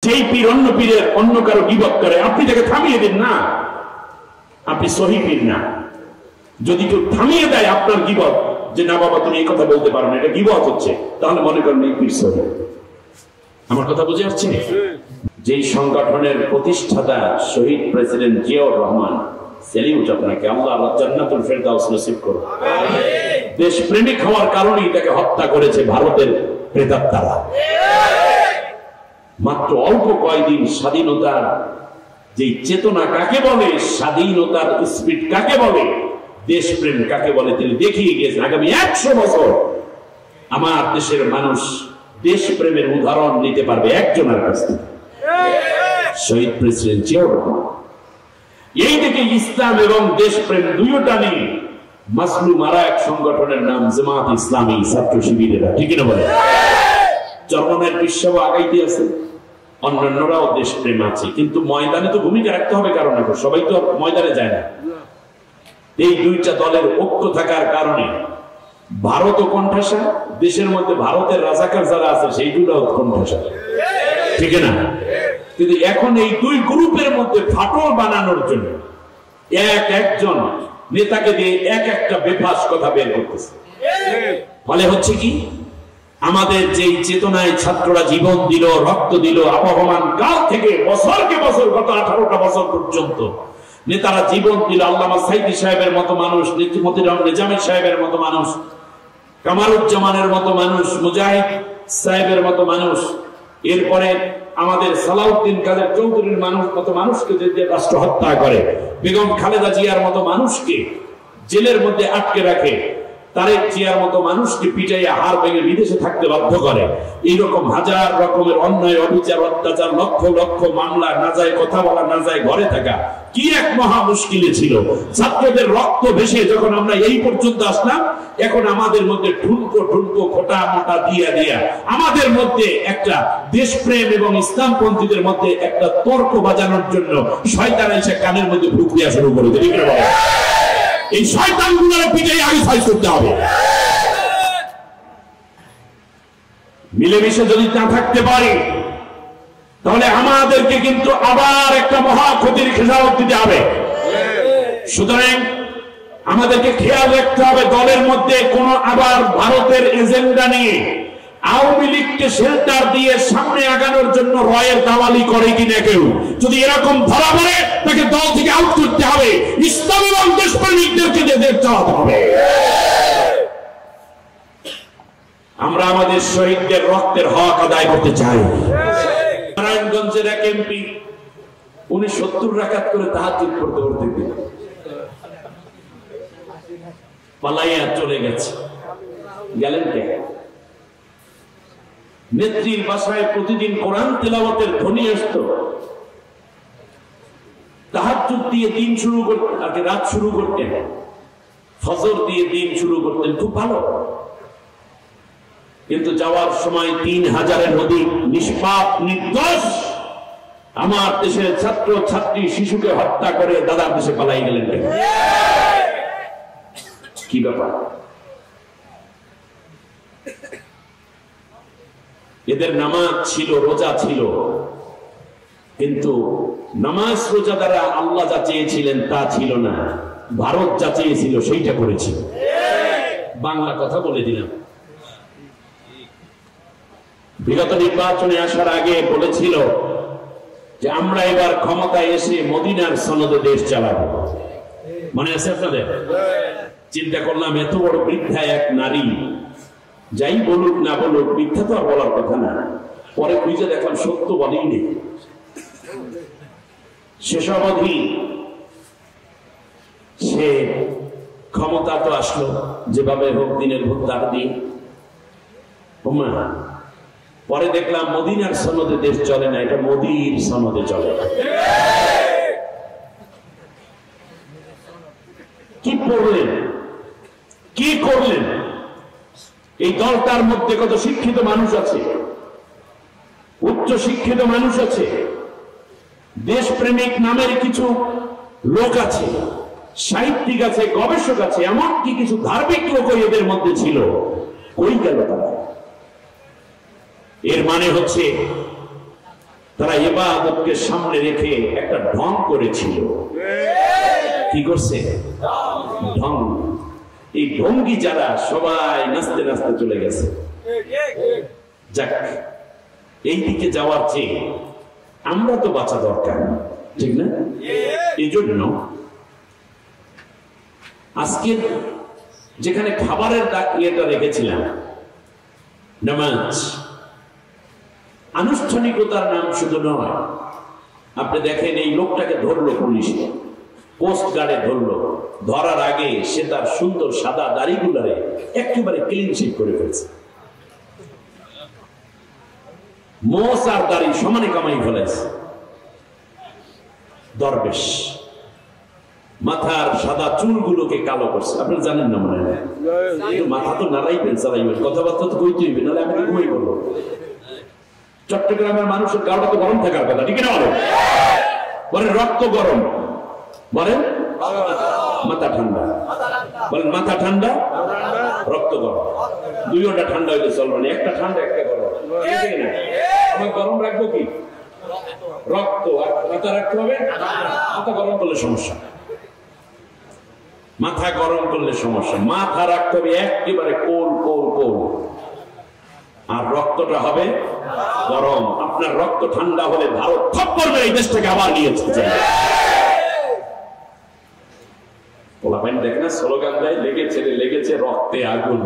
যেই পীর পীরের অন্য কারো গীবত করে, আপনি তাকে থামিয়ে দিন না, আপনি সহি পীর না। যদি কেউ থামিয়ে দেয় আপনার গীবত, যে না বাবা তুমি এই কথা বলতে পারো না, এটা গীবত হচ্ছে, তাহলে মনে করেন এই পীর সহি। আমার কথা বুঝে আসছে? যেই সংগঠনের প্রতিষ্ঠাতা শহীদ প্রেসিডেন্ট জিয়াউর রহমান, সেলিউট আপনাকে, আল্লাহ জান্নাতুল ফেরদাউস নসিব করুন। দেশপ্রেমিক হওয়ার কারণেই তাকে হত্যা করেছে ভারতের প্রেতাত্মারা। মাত্র অল্প কয়েকদিন স্বাধীনতার যে চেতনা কাকে বলে, স্বাধীনতার স্পিরিট কাকে বলে, দেশপ্রেম কাকে বলে তিনি দেখিয়ে গিয়েছেন। আগামী 100 বছর আমার দেশের মানুষ দেশপ্রেমের উদাহরণ নিতে পারবে একজনের কাছ থেকে, শহীদ প্রেসিডেন্ট জিয়াউর রহমান। এই থেকে ইসলাম এবং দেশপ্রেম দুইটা নিয়ে মাসলুম আর এক সংগঠনের নাম জামাত ইসলামী ছাত্র শিবিরেরা, ঠিক না বলে? জন্মের বিশ্ব আগাইতে আছে, অন্যান্যরাও দেশপ্রেম আছে, কিন্তু ময়দানে তো ভূমিকা রাখতে হবে, কারণ সবাই তো ময়দানে যায় না। এই দুইটা দলের ঐক্য থাকার কারণে ভারত ও কণ্ঠাসা, দেশের মধ্যে ভারতের রাজাকার যারা আছে সেইগুলোও কণ্ঠাসা, ঠিক না? কিন্তু এখন এই দুই গ্রুপের মধ্যে ফাটল বানানোর জন্য একজন নেতাকে দিয়ে একটা বেফাস কথা বের করতেছে। ফলে হচ্ছে কি, আমাদের যেই চেতনায় ছাত্ররা জীবন দিল, রক্ত দিল, আবহমান কাল থেকে বছরকে বছর, গত 18টা বছর পর্যন্ত নেতারা জীবন দিল। আল্লামা সাইদি সাহেবের মতো মানুষ, মতিউর নিজামী সাহেবের মতো মানুষ, কামারুজ্জামানের মতো মানুষ, মুজাহিদ সাহেবের মতো মানুষ, এরপরে আমাদের সালাউদ্দিন কাদের চৌধুরীর মতো মানুষকে যে রাষ্ট্র হত্যা করে, বেগম খালেদা জিয়ার মতো মানুষকে জেলের মধ্যে আটকে রাখে, তারেক জিয়ার মতো মানুষকে পিটাইয়া হাড় ভেঙে বিদেশে থাকতে বাধ্য করে, এইরকম হাজার রকমের অন্যায়, অবিচার, অত্যাচার, লক্ষ লক্ষ মামলা, না যায় কথা বলা, না যায় ঘরে থাকা, কি এক মহা মুশকিলে ছিল। ছাত্রদের রক্ত ভেসে যখন আমরা এই পর্যন্ত আসলাম, এখন আমাদের মধ্যে ঠুনকো ঠুনকো খোটা মোটা দিয়া দিয়া আমাদের মধ্যে একটা দেশপ্রেম এবং ইসলামপন্থীদের মধ্যে একটা তর্ক বাজানোর জন্য শয়তান এসে কানের মধ্যে ঢুক দেওয়া শুরু করে দেবে। এই শয়তানগুলোর পিটাই আগে ফাইজ করতে হবে। মিলেমিশে যদি না থাকতে পারি, তাহলে আমাদেরকে কিন্তু আবার একটা মহা ক্ষতির খেসারত দিতে হবে। সুতরাং আমাদেরকে খেয়াল রাখতে হবে, দলের মধ্যে কোন আবার ভারতের এজেন্ডা নিয়ে আওয়ামী লীগকে শেল্টার দিয়ে সামনে আগানোর জন্য রয়ের দালালি করে কিনা কেউ। যদি এরকম ধরা পড়ে, তাকে দল থেকে আউট করতে হবে। ইসলাম এবং দেশপ্রেমিকদেরকে দেশ চালাতে হবে। আমরা আমাদের শহীদদের রক্তের হক আদায় করতে চাই। নারায়ণগঞ্জের এক এমপি, উনি 70 রাকাত করে তাহাজ্জুদ পড়তে পড়তে পালাইয়া চলে গেছে। গেলেন কে? নেত্রীর বাসায় প্রতিদিন কোরআন তেলাওয়াতের ধ্বনি আসত, তাহাজ্জুদ দিয়ে দিন শুরু করতেন, আগে রাত শুরু করতেন, ফজর দিয়ে দিন শুরু করতেন, খুব ভালো। কিন্তু যাওয়ার সময় 3000-এর অধিক নিষ্পাপ নির্দোষ আমার দেশের ছাত্র ছাত্রী শিশুকে হত্যা করে দাদার দেশে পালাই গেলেন। কি ব্যাপার? এদের নামাজ ছিল, রোজা ছিল, কিন্তু নামাজ রোজা দ্বারা আল্লাহ যা চেয়েছিলেন তা ছিল না, ভারত যা চেয়েছিল সেইটা করেছিল। বাংলা কথা বলে দিলাম। বিগত নির্বাচনে আসার আগে বলেছিল যে আমরা এবার ক্ষমতায় এসে মদিনার সনদে দেশ চালাবো। মনে আছে আপনাদের? চিন্তা করলাম, এত বড় বৃদ্ধা এক নারী, যাই বলুক না বলুক, মিথ্যা তো আর বলার কথা না। পরে খুঁজে দেখলাম সত্য বলেই নেই। শেষ অবধি সে ক্ষমতা তো আসলো, যেভাবে হোক দিনের ভোট তার দিন। পরে দেখলাম মদিনার সনদে দেশ চলে না, এটা মোদির সনদে চলে। কি পড়লেন, কি করলেন? এই দলটার মধ্যে কত শিক্ষিত মানুষ আছে, উচ্চ শিক্ষিত মানুষ আছে, দেশপ্রেমিক নামের কিছু লোক আছে, সাহিত্যিক আছে, গবেষক আছে, এমনকি কিছু ধার্মিক লোক এদের মধ্যে ছিল। কই গেল তারা? এর মানে হচ্ছে তারা ইবাদতকে সামনে রেখে একটা ঢং করেছিল। কি করছে? ঢং। এই ঢঙ্গি যারা সবাই নাচতে নাচতে চলে গেছে। যাক, এই দিকে যাওয়ার চেয়ে আমরা তো বাঁচা দরকার, ঠিক না? এই জন্য আজকে যেখানে খাবারের ইয়েটা রেখেছিলাম, নামাজ, আনুষ্ঠানিকতার নাম শুধু নয়। আপনি দেখেন এই লোকটাকে ধরলো পুলিশ, কোস্ট গার্ডে ধরলো। ধরার আগে সে তার সুন্দর সাদা দাড়িগুলারে একেবারে ক্লিন শেভ করে ফেলছে। মোষ আর দাড়ি সমানে কামাই ফেলেছে। দরবেশ মাথার সাদা চুলগুলোকে কালো করছে। আপনারা জানেন না মনে হয়? মাথা তো নাড়াইবেন, চালাইবেন, কথাবার্তা তো কইতে হইবে, নাহলে আমি ঘুমাই বলবো। চট্টগ্রামের মানুষের গাওটা তো গরম থাকার কথা, ঠিক না? বলেন রক্ত গরম, বলেন মাথা ঠান্ডা, বলেন মাথা ঠান্ডা, রক্ত গরম। দুইটা ঠান্ডা হইলে চলবে না, একটা ঠান্ডা একটা গরম। আমার গরম রাখবো কি? রক্ত। আর মাথা রাখতে হবে, মাথা গরম করলে সমস্যা, মাথা গরম করলে সমস্যা। মাথা রাখতে হবে একেবারে কোল কোল কোল, আর রক্তটা হবে গরম। আপনার রক্ত ঠান্ডা হলে ভারত থপ করবে, এই দেশটাকে আবার নিয়ে যেতে। দেখে না স্লোগান দেয়, লেগেছে রে লেগেছে, রক্তে আগুন।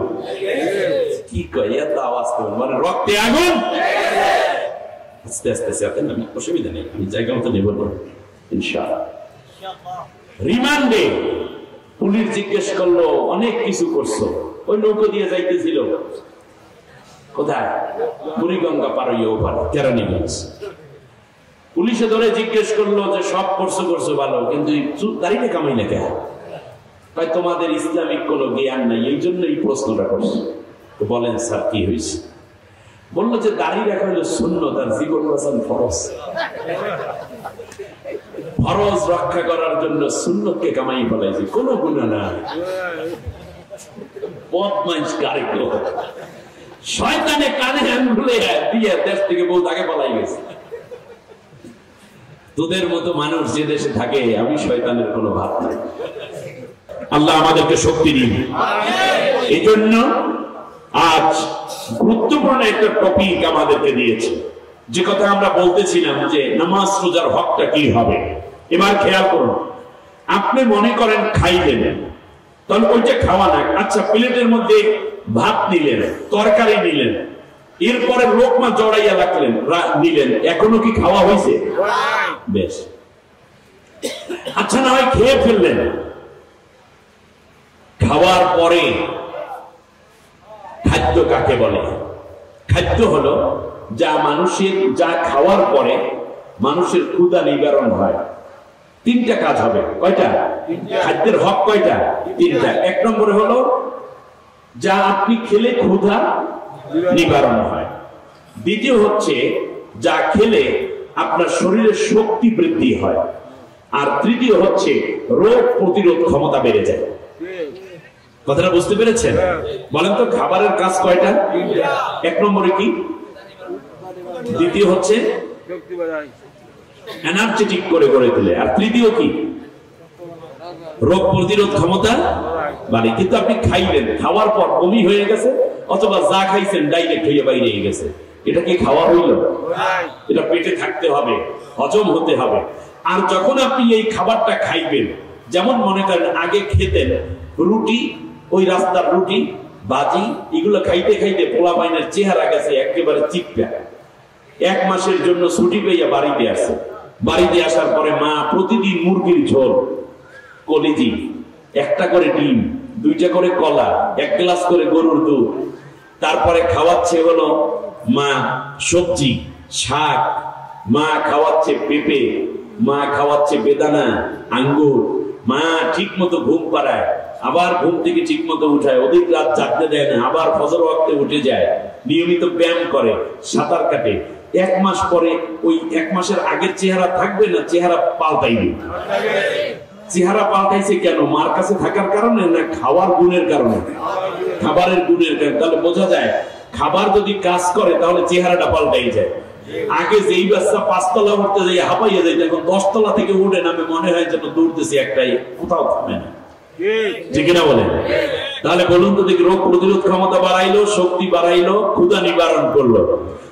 কি কয় এত আওয়াজ করুন, মানে রক্তে আগুন। আস্তে আস্তে আস্তে, আমি অসুবিধা নেই, আমি জায়গা মতো নেব না ইনশাআল্লাহ। রিমান্ডে পুলিশ জিজ্ঞেস করলো, অনেক কিছু করছো, ওই নৌকো দিয়ে যাইতেছিল কোথায়? বুড়িগঙ্গা পার হইয়া ওপার কেরানীগঞ্জ। পুলিশে ধরে জিজ্ঞেস করলো যে সব করছো করছো ভালো, কিন্তু দাঁড়িয়ে কামাই না কেন? তাই তোমাদের ইসলামিক কোনো জ্ঞান নাই, এই জন্য এই প্রশ্নটা করছে। তো বলেন স্যার কি হয়েছে? বললো যে দাঁড়িয়ে রাখা হলো সুন্নাত, আর জীবন বাঁচান ফরজ। ফরজ রক্ষা করার জন্য সুন্নতকে কামাই ফেলাইছে, কোনো গুনাহ না। বদমাইশ কারিগর, শয়তানে কানে আঙ্গুলে দিয়ে দেশ থেকে বউ তাকে পালাই গেছে। তোদের মতো মানুষ যে দেশে থাকে, আমি শয়তানের কোনো ভাব নাই। আল্লাহ আমাদেরকে শক্তি দিন। এই জন্য আজ গুরুত্বপূর্ণ একটা টপিক আমাদেরকে দিয়েছে, যে কথা আমরা বলতেছিলাম যে নামাজ রোজার হকটা কি হবে। এবার খেয়াল করুন, আপনি মনে করেন খাইলেন, তাহলে ওইটা খাওয়া না। আচ্ছা, প্লেটের মধ্যে ভাত নিলেন, তরকারি নিলেন, এরপরে লোকমা জড়াইয়া রাখলেন, নিলেন, এখনো কি খাওয়া হয়েছে? বেশ। আচ্ছা, না হয় খেয়ে ফেললেন, খাওয়ার পরে খাদ্য কাকে বলে? খাদ্য হলো যা মানুষের, যা খাওয়ার পরে মানুষের ক্ষুধা নিবারণ হয়। তিনটা কাজ হবে। কয়টা? খাদ্যের হক কয়টা? তিনটা। এক নম্বরে হলো যা আপনি খেলে ক্ষুধা নিবারণ হয়। দ্বিতীয় হচ্ছে যা খেলে আপনার শরীরের শক্তি বৃদ্ধি হয়। আর তৃতীয় হচ্ছে রোগ প্রতিরোধ ক্ষমতা বেড়ে যায়। কথাটা বুঝতে পেরেছেন? বলেন তো খাবারের কাজ কয়টা? এক নম্বরে কি? দ্বিতীয় হচ্ছে এনার্জেটিক করে গড়ে তোলে, আর তৃতীয় কি? রোগ প্রতিরোধ ক্ষমতা বাড়ে। কিন্তু আপনি খাইলেন, খাওয়ার পর বমি হয়ে গেছে, অথবা যা খাইছেন ডাইরেক্ট হয়ে বাইরে গেছে, এটা কি খাওয়া হইল? এটা পেটে থাকতে হবে, হজম হতে হবে। আর যখন আপনি এই খাবারটা খাইবেন, যেমন মনে করেন আগে খেতেন রুটি, ওই রাস্তার রুটি বাজি, এগুলো খাইতে খাইতে পোলা বাইনের চেহারা গেছে একেবারে চিপটা। 1 মাসের জন্য ছুটি পেয়ে বাড়িতে আসে। বাড়িতে আসার পরে মা প্রতিদিন মুরগির ঝোল, কলিজি, 1টা করে ডিম, 2টা করে কলা, 1 গ্লাস করে গরুর দুধ, তারপরে খাওয়াচ্ছে হলো মা সবজি, শাক, মা খাওয়াচ্ছে পেঁপে, মা খাওয়াচ্ছে বেদানা, আঙ্গুর, মা ঠিক মতো ঘুম পাড়ায়, আবার ঘুম থেকে ঠিক মতো উঠায়, অধিক রাত জাগতে দেয় না, আবার ফজর ওয়াক্তে উঠে যায়, নিয়মিত ব্যায়াম করে, সাঁতার কাটে। 1 মাস পরে ওই 1 মাসের আগের চেহারা থাকবে না, চেহারা পাল্টাইবে। চেহারা পাল্টাইছে কেন? মার কাছে থাকার কারণে না খাওয়ার গুণের কারণে? খাবারের গুণের কারণে। তাহলে বোঝা যায় খাবার যদি কাজ করে তাহলে চেহারাটা পাল্টাই যায়। আগে যেই বাচ্চা 5 তলা উঠতে যাই হাঁপাইয়া যায়, এখন 10 তলা থেকে উঠে নামে মনে হয় যেন দৌড়তেছি একটাই, কোথাও থামে না। ঠিক না বলেন? তাহলে বলুন তো দেখি, রোগ প্রতিরোধ ক্ষমতা বাড়াইলো, শক্তি বাড়াইলো, ক্ষুধা নিবারণ করলো।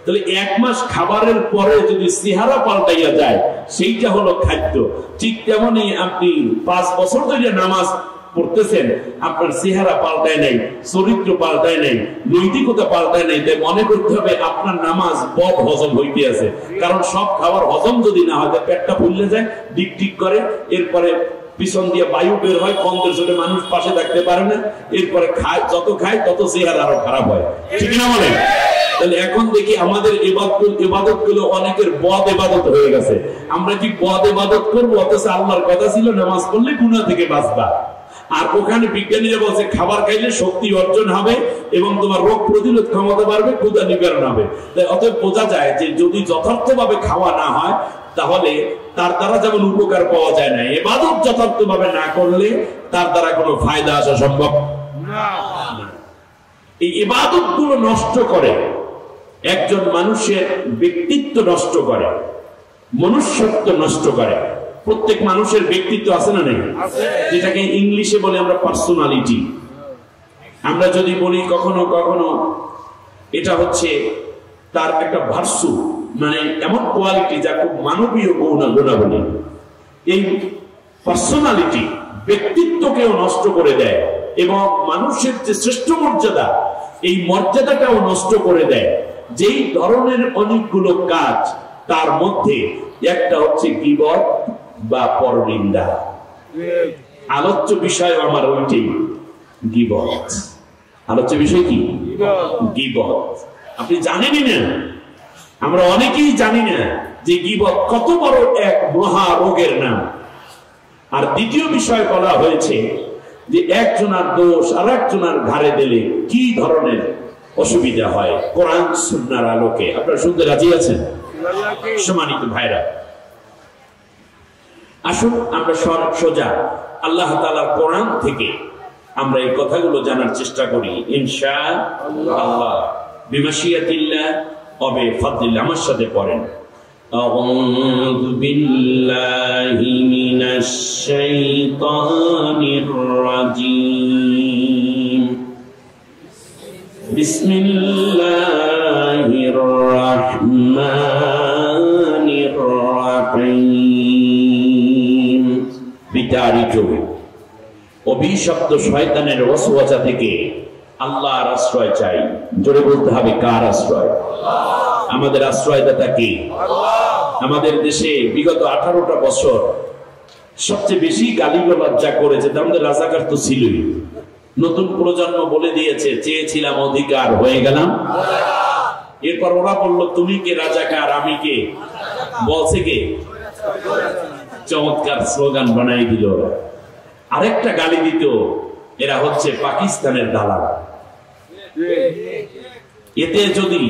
তাহলে 1 মাস খাবারের পরে যদি চেহারা পাল্টাইয়া যায়, সেইটা হলো খাদ্য। ঠিক তেমনি আপনি 5 বছর ধরে নামাজ পড়তেছেন, আপনার চেহারা পাল্টায় নাই, চরিত্র পাল্টায় নাই, নৈতিকতা পাল্টায় নাই, তাই মনে করতে হবে আপনার নামাজ বদ হজম হইতে আছে। কারণ সব খাবার হজম যদি না হয়, পেটটা ফুললে যায়, ডিক ডিক করে, এরপরে পিছন দিয়ে বায়ু বের হয়, কন্দের চোটে মানুষ পাশে থাকতে পারে না, এরপরে খায়, যত খায় তত চেহারা আরো খারাপ হয়। ঠিক না বলে? তাহলে এখন দেখি আমাদের ইবাদত গুলো অনেকের বদ ইবাদত হয়ে গেছে। আমরা কি বদ ইবাদত করবো? অথচ আল্লাহর কথা ছিল নামাজ পড়লে গুনাহ থেকে বাঁচবা। আর ওখানে বিজ্ঞানীরা বলছে খাবার খাইলে শক্তি অর্জন হবে এবং তোমার রোগ প্রতিরোধ ক্ষমতা বাড়বে, ক্ষুধা নিবারণ হবে। তাই অতএব বোঝা যায় যে যদি যথার্থভাবে খাওয়া না হয়, তাহলে তার দ্বারা যেমন উপকার পাওয়া যায় না, ইবাদত যথার্থভাবে না করলে তার দ্বারা কোনো ফায়দা আসা সম্ভব না। এই ইবাদত গুলো নষ্ট করে, একজন মানুষের ব্যক্তিত্ব নষ্ট করে, মনুষ্যত্ব নষ্ট করে। প্রত্যেক মানুষের ব্যক্তিত্ব আছে না নেই? যেটাকে ইংলিশে বলে আমরা পার্সোনালিটি। আমরা যদি বলি কখনো কখনো এটা হচ্ছে তার একটা ভার্সু, মানে এমন কোয়ালিটি যা খুব মানবীয় গুণাবলী। এই পার্সোনালিটি ব্যক্তিত্বকেও নষ্ট করে দেয় এবং মানুষের যে শ্রেষ্ঠ মর্যাদা, এই মর্যাদাটাও নষ্ট করে দেয়। যেই ধরনের অনেকগুলো কাজ, তার মধ্যে একটা হচ্ছে গীবত বা পরনিন্দা। আলোচ্য বিষয় আমার ওইটাই, গীবত। আলোচ্য বিষয় কি? গীবত। আপনি জানেনই না, আমরা অনেকেই জানি না যে গীবত কত বড় এক মহা রোগের নাম। আর দ্বিতীয় বিষয় বলা হয়েছে যে একজনের দোষ আর একজনের ঘাড়ে দিলে কি ধরনের অসুবিধা হয় কোরআন সুন্নাহর আলোকে। আপনারা শুনতে রাজি আছেন? সম্মানিত ভাইরা, আসুন আমরা সোজা আল্লাহ তাআলার কোরআন থেকে আমরা এই কথাগুলো জানার চেষ্টা করি ইনশাআল্লাহ, বিমাশিয়াতিল্লাহ ওয়া বিফাদলিল্লাহ। আমার সাথে পড়েন, আউযু বিল্লাহি মিনাশ শাইতানির রাজীম, বিসমিল্লাহির রাহমানির রাহিম। বিতাড়িত অভিশপ্ত শয়তানের ওয়াসওয়াসা থেকে আল্লাহর আশ্রয় চাই। জোরে বলতে হবে, কার আশ্রয়? আমাদের আশ্রয়দাতা কে? আমাদের দেশে বিগত 18টা বছর সবচেয়ে বেশি গালিগালাজ করেছে, আমাদের রাজাকার তো ছিলই। নতুন প্রজন্ম বলে দিয়েছে, চেয়েছিলাম অধিকার, হয়ে গেলাম। এরপর ওরা বললো তুমি কে রাজাকার, আমি কে? বলছে কে? চমৎকার স্লোগান বানাই দিল। আরেকটা গালি দিত, এরা হচ্ছে পাকিস্তানের দালাল। এতে যদি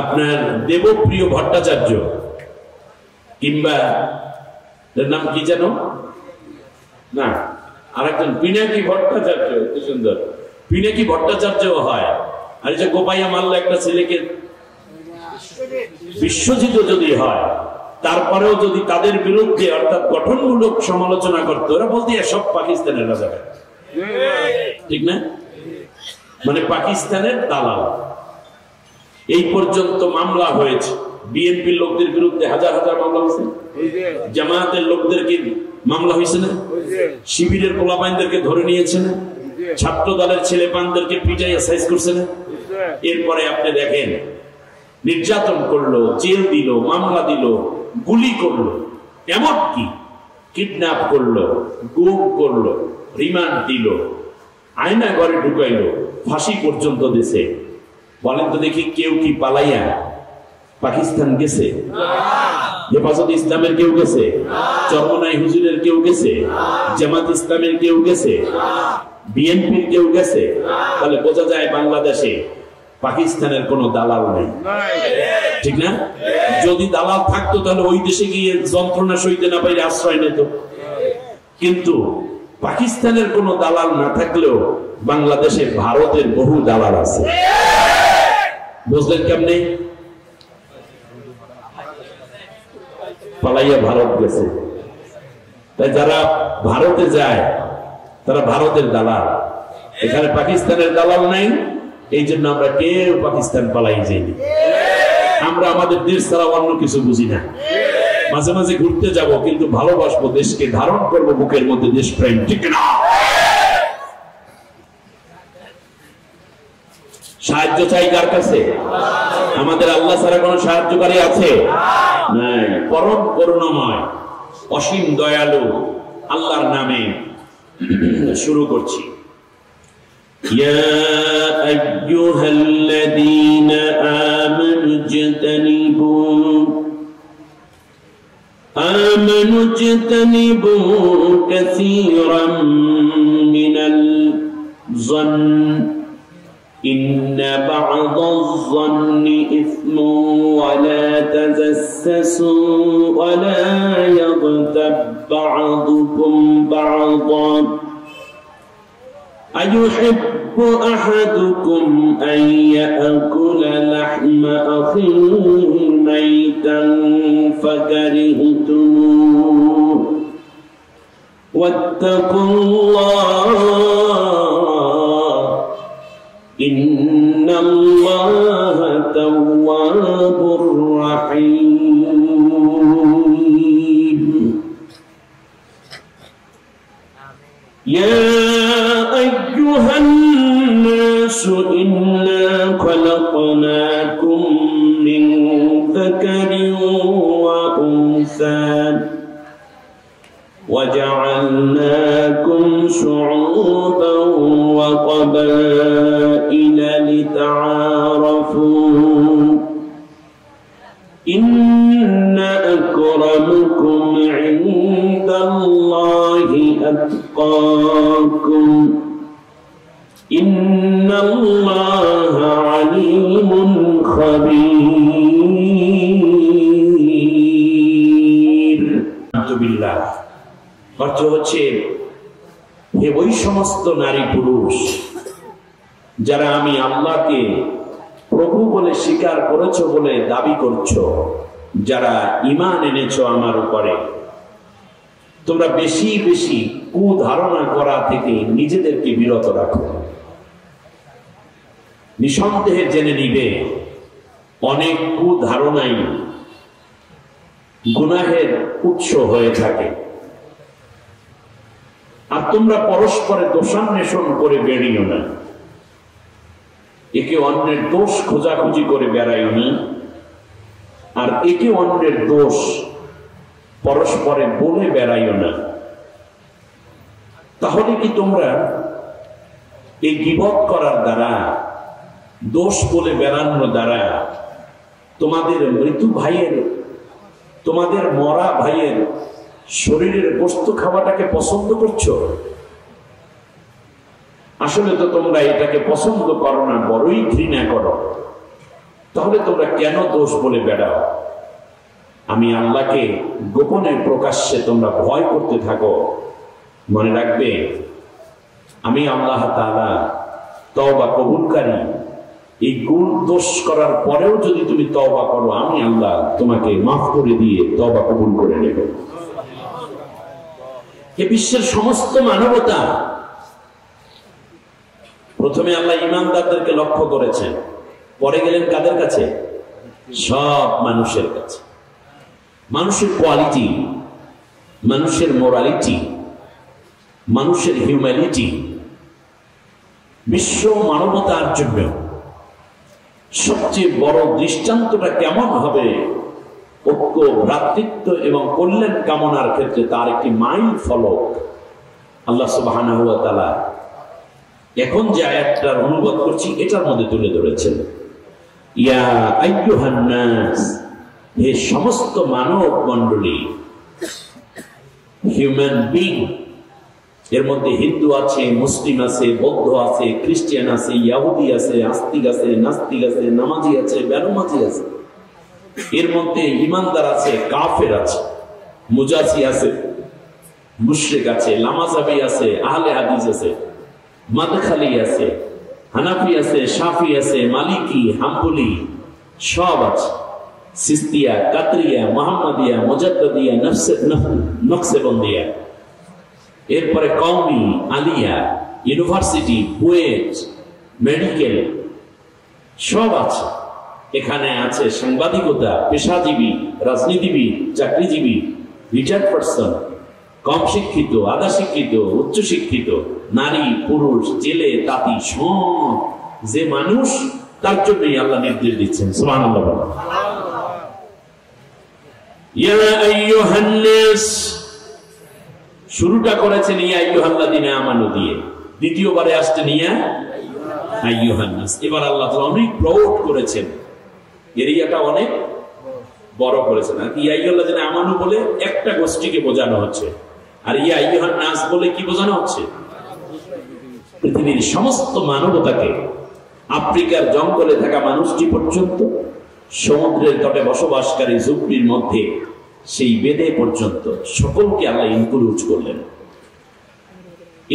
আপনার দেবপ্রিয় ভট্টাচার্য কিংবা নাম কি যেন, না আরেকজন পিনাকি ভট্টাচার্য, কি সুন্দর পিনাকি ভট্টাচার্য হয়, আর যে গোপাইয়া মাল্লা একটা ছেলেকে বিশ্বজিৎ যদি হয়, তারপরেও যদি তাদের বিরুদ্ধে অর্থাৎ গঠনমূলক সমালোচনা করতো, ওরা বলতে সব পাকিস্তানের রাজাকার। ঠিক না? মানে পাকিস্তানের দালাল। এই পর্যন্ত মামলা হয়েছে, বিএনপির লোকদের বিরুদ্ধে হাজার হাজার মামলা হয়েছে, জামায়াতের লোকদেরকে মামলা হয়েছে না, শিবিরের পোলাপাইনদেরকে ধরে নিয়েছে না, ছাত্র দলের ছেলে পানদেরকে পিটাইয়া সাইজ করছে না। এরপরে আপনি দেখেন নির্যাতন করলো, জেল দিল, মামলা দিল, গুলি করলো, এমনকি কিডন্যাপ করলো, গুম করলো, রিমান্ড দিল, আয়না ঘরে ঢুকাইলো, ফাঁসি পর্যন্ত দিছে। বলেন তো দেখি, কেউ কি পালাইয়া পাকিস্তান গেছে? হেফাজত ইসলামের কেউ গেছে? চরমনাই হুজুরের কেউ গেছে? জামাত ইসলামের কেউ গেছে? বিএনপির কেউ গেছে? তাহলে বোঝা যায় বাংলাদেশে পাকিস্তানের কোন দালাল নেই। ঠিক না? যদি দালাল থাকতো তাহলে ওই দেশে গিয়ে যন্ত্রণা সইতে না পাইলে আশ্রয় নিত। কিন্তু পাকিস্তানের কোন দালাল না থাকলেও বাংলাদেশে ভারতের বহু দালাল আছে। বুঝলেন কেমনে? পালাইয়া ভারত গেছে। তাই যারা ভারতে যায় তারা ভারতের দালাল, এখানে পাকিস্তানের দালাল নাই, এই জন্য আমরা কেউ পাকিস্তান পালাই যাইনি। আমরা আমাদের দেশ ছাড়া অন্য কিছু বুঝি না। মাঝে মাঝে ঘুরতে যাব, কিন্তু ভালোবাসবো দেশকে, ধারণ করবো বুকের মধ্যে দেশপ্রেম, ঠিক না? সাহায্য চাই কার কাছে? আমাদের আল্লাহ ছাড়া কোন সাহায্যকারী আছে? নাই। পরম করুণাময় অসীম দয়ালু আল্লাহর নামে শুরু করছি। ইয়া আইয়ুহাল্লাযীনা আমানু ইজতানিবু কাসীরাম মিনাল যন্ন ইন্না বা'দায-যন্নি ইসমুন ওয়া লা তাজাসসাসু ওয়া লা ইয়াগতাব বা'দুকুম বা'দান আইয়ুহিব্বু আহাদুকুম আন ইয়াকুলা লাহমা আখিহি মাইতান ফাকারিহতুমুহু ওয়াত্তাকুল্লাহ ইন্নাল্লাহা তাওয়াবুর রাহিম। ইয়া আইয়ুহান নাসু ইন্না খালাকনাকুম মিন যাকারিন ওয়া উনসা وجعلناكم شعوبا وقبائل لتعارفوا إن أكرمكم عند الله أتقاكم إن الله عليم خبير। بالله অর্থ হচ্ছে, হে ওই সমস্ত নারী পুরুষ যারা আমি আল্লাহকে প্রভু বলে স্বীকার করেছো বলে দাবি করছো, যারা ঈমান এনেছো আমার উপরে, তোমরা বেশি বেশি কুধারণা করা থেকে নিজেদেরকে বিরত রাখো। নিঃসন্দেহে জেনে নিবে অনেক কুধারণাই গুনাহের উৎস হয়ে থাকে। আর তোমরা পরস্পরে দোষান্বেষণ করে বেরিও না, একে অন্যের দোষ খোঁজাখুঁজি করে বেড়াইও না, আর একে অন্যের দোষ পরস্পরে বলে বেড়াইও না। তাহলে কি তোমরা এই গীবত করার দ্বারা, দোষ বলে বেড়ানোর দ্বারা তোমাদের মৃত্যু ভাইয়ের, তোমাদের মরা ভাইয়ের শরীরের গোশত খাওয়াটাকে পছন্দ করছো? আসলে তো তোমরা এটাকে পছন্দ করো না, বড়ই ঘৃণা করো। তাহলে তোমরা কেন দোষ বলে বেড়াও? আমি আল্লাহকে গোপনে প্রকাশ্যে তোমরা ভয় করতে থাকো। মনে রাখবে, আমি আল্লাহ তাআলা তওবা কবুলকারী। এই গুণ দোষ করার পরেও যদি তুমি তওবা করো, আমি আল্লাহ তোমাকে মাফ করে দিয়ে তওবা কবুল করে নেব। এ বিশ্বের সমস্ত মানবতা, প্রথমে আল্লাহ ঈমানদারদেরকে লক্ষ্য করেছেন, পরে গেলেন কাদের কাছে? সব মানুষের কাছে। মানুষের কোয়ালিটি, মানুষের মোরালিটি, মানুষের হিউম্যানিটি, বিশ্ব মানবতার জন্য সবচেয়ে বড় দৃষ্টান্তটা কেমন হবে? ঐক্য, ভ্রাতৃত্ব এবং কল্যাণ কামনার ক্ষেত্রে তার একটি মাইল ফলক আল্লাহ সুবহানাহু ওয়া তাআলা এখন যে আয়াতটার অনুবাদ করছি এটার মধ্যে তুলে ধরেছেন। ইয়া আইয়ুহান নাস, হে সমস্ত মানব মণ্ডলী, হিউম্যান বিং। এর মধ্যে হিন্দু আছে, মুসলিম আছে, বৌদ্ধ আছে, খ্রিস্টান আছে, ইহুদি আছে, আস্তিক আছে, নাস্তিক আছে, নামাজি আছে, বেনামাজি আছে। এর মধ্যে ঈমানদার আছে, কাফের আছে, মুজাসি আছে, মুশরিক আছে, লামাযাবি আছে, আহলে হাদিস আছে, মাদখালি আছে, হানাফি আছে, শাফি আছে, মালিকি, হাম্বলি, সব আছে। সিস্তিয়া, কাদরিয়া, মোহাম্মদিয়া, মুজাদ্দিদিয়া, নকশবন্দিয়া, এরপরে কওমি, আলিয়া, ইউনিভার্সিটি, বুয়েট, মেডিকেল সব আছে। এখানে আছে সাংবাদিকতা, পেশাজীবী, রাজনীতিবিদ, চাকরিজীবী, রিটায়ার্ড পার্সন, কম শিক্ষিত, আধা শিক্ষিত, উচ্চ শিক্ষিত, নারী, পুরুষ, জেলে, তাঁতি, সব যে মানুষ তার জন্যই আল্লাহ নির্দেশ দিচ্ছেন। সুবহানাল্লাহ। ইয়া আইয়ুহান নাস, শুরুটা করেছেন ইয়া আইয়ুহাল্লাযিনা আমানু দিয়ে, দ্বিতীয়বারে আসছেন ইয়া আইয়ুহান নাস। এবার আল্লাহ তাআলা অনেক প্রৌঢ় করেছেন, এরিয়াটা অনেক বড় করেছেন। আর ইয়া আইয়ুহাল্লাযিনা আমানু বলে একটা গোষ্ঠীকে বোঝানো হচ্ছে, আর ইয়া আইয়ুহান নাস বলে কি বোঝানো হচ্ছে? পৃথিবীর সমস্ত মানবতাকে, আফ্রিকার জঙ্গলে থাকা মানুষটি পর্যন্ত, সমুদ্রের তটে বসবাসকারী ঝুপড়ির মধ্যে সেই বেদে পর্যন্ত সকলকে আল্লাহ ইনক্লুড করলেন।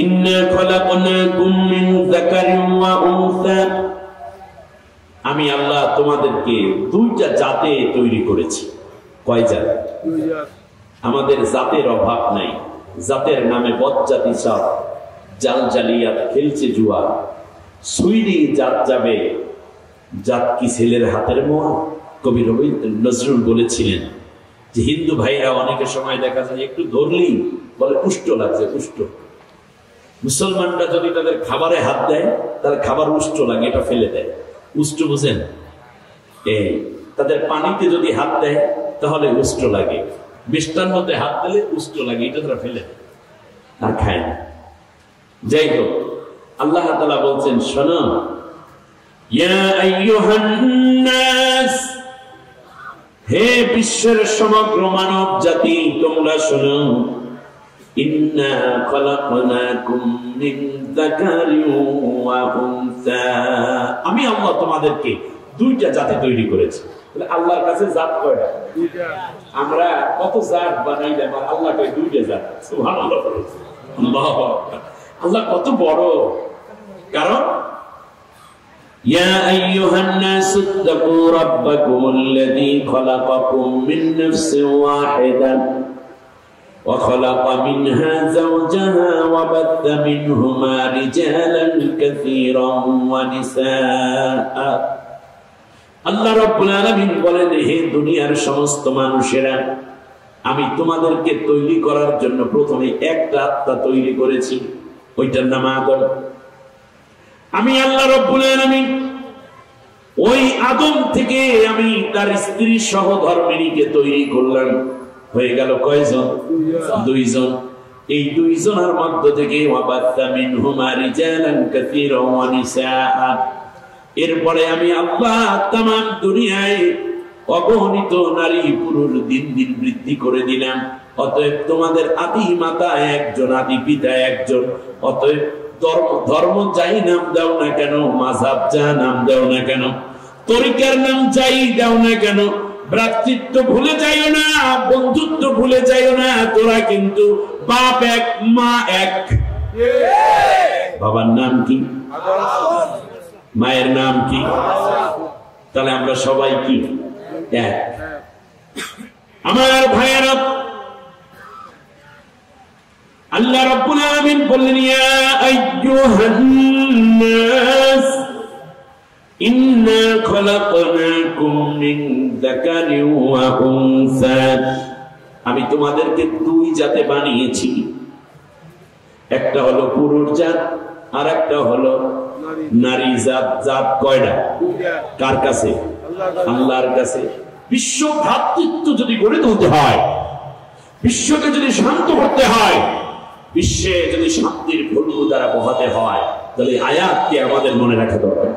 ইন্না খলাকনাকুম মিন যাকারিন ওয়া উনসা, আমি আল্লাহ তোমাদেরকে দুইটা জাতে তৈরি করেছি। কয় জাত? আমাদের জাতের অভাব নাই। জাতের নামে বদজাতি সব, জালজালিয়াত, খেলছে জুয়া, সুইরি জাত যাবে, জাত কি ছেলের হাতের মোয়া? কবি রবি নজরুল বলেছিলেন যে হিন্দু ভাইরা অনেকের সময় দেখা যায় একটু ধরলেই বলে উষ্ট লাগছে, উষ্ট। মুসলমানরা যদি তাদের খাবারে হাত দেয় তাহলে খাবার উষ্ট লাগে, এটা ফেলে দেয়। উষ্ট বুঝেন? এই তাদের পানিতে যদি হাত দেয় তাহলে উষ্ট লাগে, মিষ্টান্নতে হাত দিলে উষ্ট লাগে, এটা তারা ফেলে দেয় আর খায় না। যাই হোক, আল্লাহ তাআলা বলছেন, শোনো, ইয়া আইয়ুহান নাস, হে বিশ্বের সমগ্র মানব জাতি, তোমরা শোনো, ইন্না খলাকনাকুম মিন যাকারিন ওয়া উনসা, আমি আল্লাহ তোমাদেরকে দুইটা জাতি তৈরি করেছি। তাহলে আল্লাহর কাছে জাত কয়টা? আমরা কত জাত বানাইলাম, আর আল্লাহ কয় দুইটা জাত। সুবহানাল্লাহ। আল্লাহু আকবার। আল্লাহ কত বড়! কারণ ইয়া আইয়ুহান নাস ইত্তাকু রাব্বাকুমুল্লাযী খালাকাকুম মিন নাফসিন ওয়াহিদা ওয়া খালাকা মিনহা যাওজাহা ওয়া বাথা মিনহুমা রিজালান কাসীরান ওয়া নিসাআ। আল্লাহ রাব্বুল আলামিন বলেন, হে দুনিয়ার সমস্ত মানুষেরা, আমি তোমাদেরকে তৈরি করার জন্য প্রথমে একটা আত্মা তৈরি করেছি, ওইটার নাম আদম। আমি আল্লাহ রাব্বুল আলামিন ওই আদম থেকে আমি তার স্ত্রী সহধর্মিণীকে তৈরি করলাম। হয়ে গেল কয়জন? দুইজন। এই দুইজনের মধ্য থেকে ওয়াবাত্তা মিনহুমা রিজালান কাসীরান ওয়া নিসাআ। এরপরে আমি আল্লাহ তামাম দুনিয়ায় অগণিত নারী পুরুষ দিন দিন বৃদ্ধি করে দিলাম। অতএব তোমাদের আদি মাতা একজন, আদি পিতা একজন। অতএব ধর্ম যাই নাম দাও না কেন, মাযহাব যা নাম দাও না কেন, তরিকার নাম যাই দাও না কেন, ভ্রাতৃত্ব ভুলে যাইও না, বন্ধুত্ব ভুলে যাইও না। তোরা কিন্তু বাপ এক, মা এক। বাবার নাম কি? মায়ের নাম কি? তাহলে আমরা সবাই কি এক? আমার ভাইয়েরা, আল্লাহ রাব্বুল আলামিন বললেন, ইয়া আইয়ুহান নাস ইন্না খলাকনাকুম মিন যাকারিন ওয়া উনসা, আমি তোমাদেরকে দুই জাতে বানিয়েছি। একটা হলো পুরুষ জাত, আর একটা হলো নারী জাত। জাত কয়টা? কার কাছে? আল্লাহর কাছে। বিশ্ব ভ্রাতৃত্ব যদি গড়ে তুলতে হয়, বিশ্বকে যদি শান্ত করতে হয়, বিশ্বে যদি শান্তির ভলু দ্বারা বহাতে হয়, তাহলে আয়াতকে আমাদের মনে রাখা দরকার।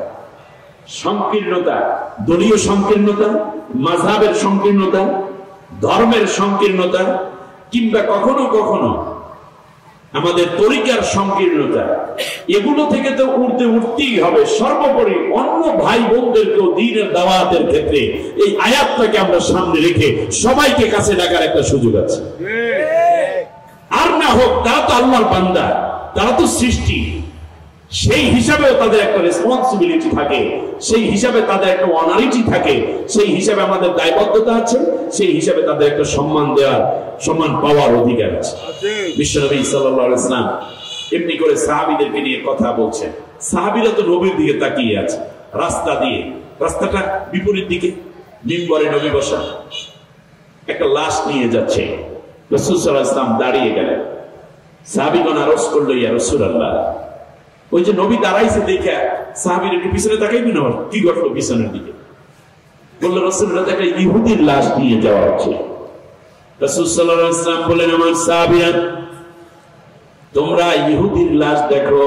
সংকীর্ণতা, দলীয় সংকীর্ণতা, মাযহাবের সংকীর্ণতা, ধর্মের সংকীর্ণতা, কিংবা কখনো কখনো আমাদের তরিকার সংকীর্ণতা, এগুলো থেকে তো উঠতেই হবে। সর্বোপরি অন্য ভাই বোনদেরকেও দ্বীনের দাওয়াতের ক্ষেত্রে এই আয়াতটাকে আমরা সামনে রেখে সবাইকে কাছে ডাকার একটা সুযোগ আছে। আর না হোক, তারা তো আল্লাহর বান্দা, তারা তো সৃষ্টি, সেই হিসাবেও তাদের একটা রেসপন্সিবিলিটি থাকে সেই হিসাবে তাদের একটা অনারিটি থাকে, সেই হিসাবে আমাদের দায়বদ্ধতা আছে, সেই হিসাবে তাদের একটা সম্মান দেওয়ার, সম্মান পাওয়ার অধিকার আছে। বিশ্বনবী সাল্লাল্লাহু আলাইহি ওয়াসাল্লাম এমনি করে সাহাবীদেরকে নিয়ে কথা বলছেন। সাহাবীরা তো নবীর দিকে তাকিয়ে আছে, রাস্তা দিয়ে, রাস্তাটা বিপরীত দিকে, মিম্বরে নবী বসা, একটা লাশ নিয়ে যাচ্ছে। রাসূল সাল্লাল্লাহু আলাইহি ওয়াসাল্লাম দাঁড়িয়ে গেলেন। সাহাবীগণ আরজ করলো, ইয়া রাসূলুল্লাহ, ওই যে নবী দাঁড়াইছে দেখে সাহাবীর একটু পিছনে তাকাইবি না, কি ঘটলো পিছনের দিকে? বললো, রাসূলুল্লাহ, একটা ইহুদির লাশ নিয়ে যাওয়া হচ্ছে। রাসূল সাল্লাল্লাহু আলাইহি ওয়াসাল্লাম বললেন, আমার সাহাবীরা, তোমরা ইহুদির লাশ দেখো,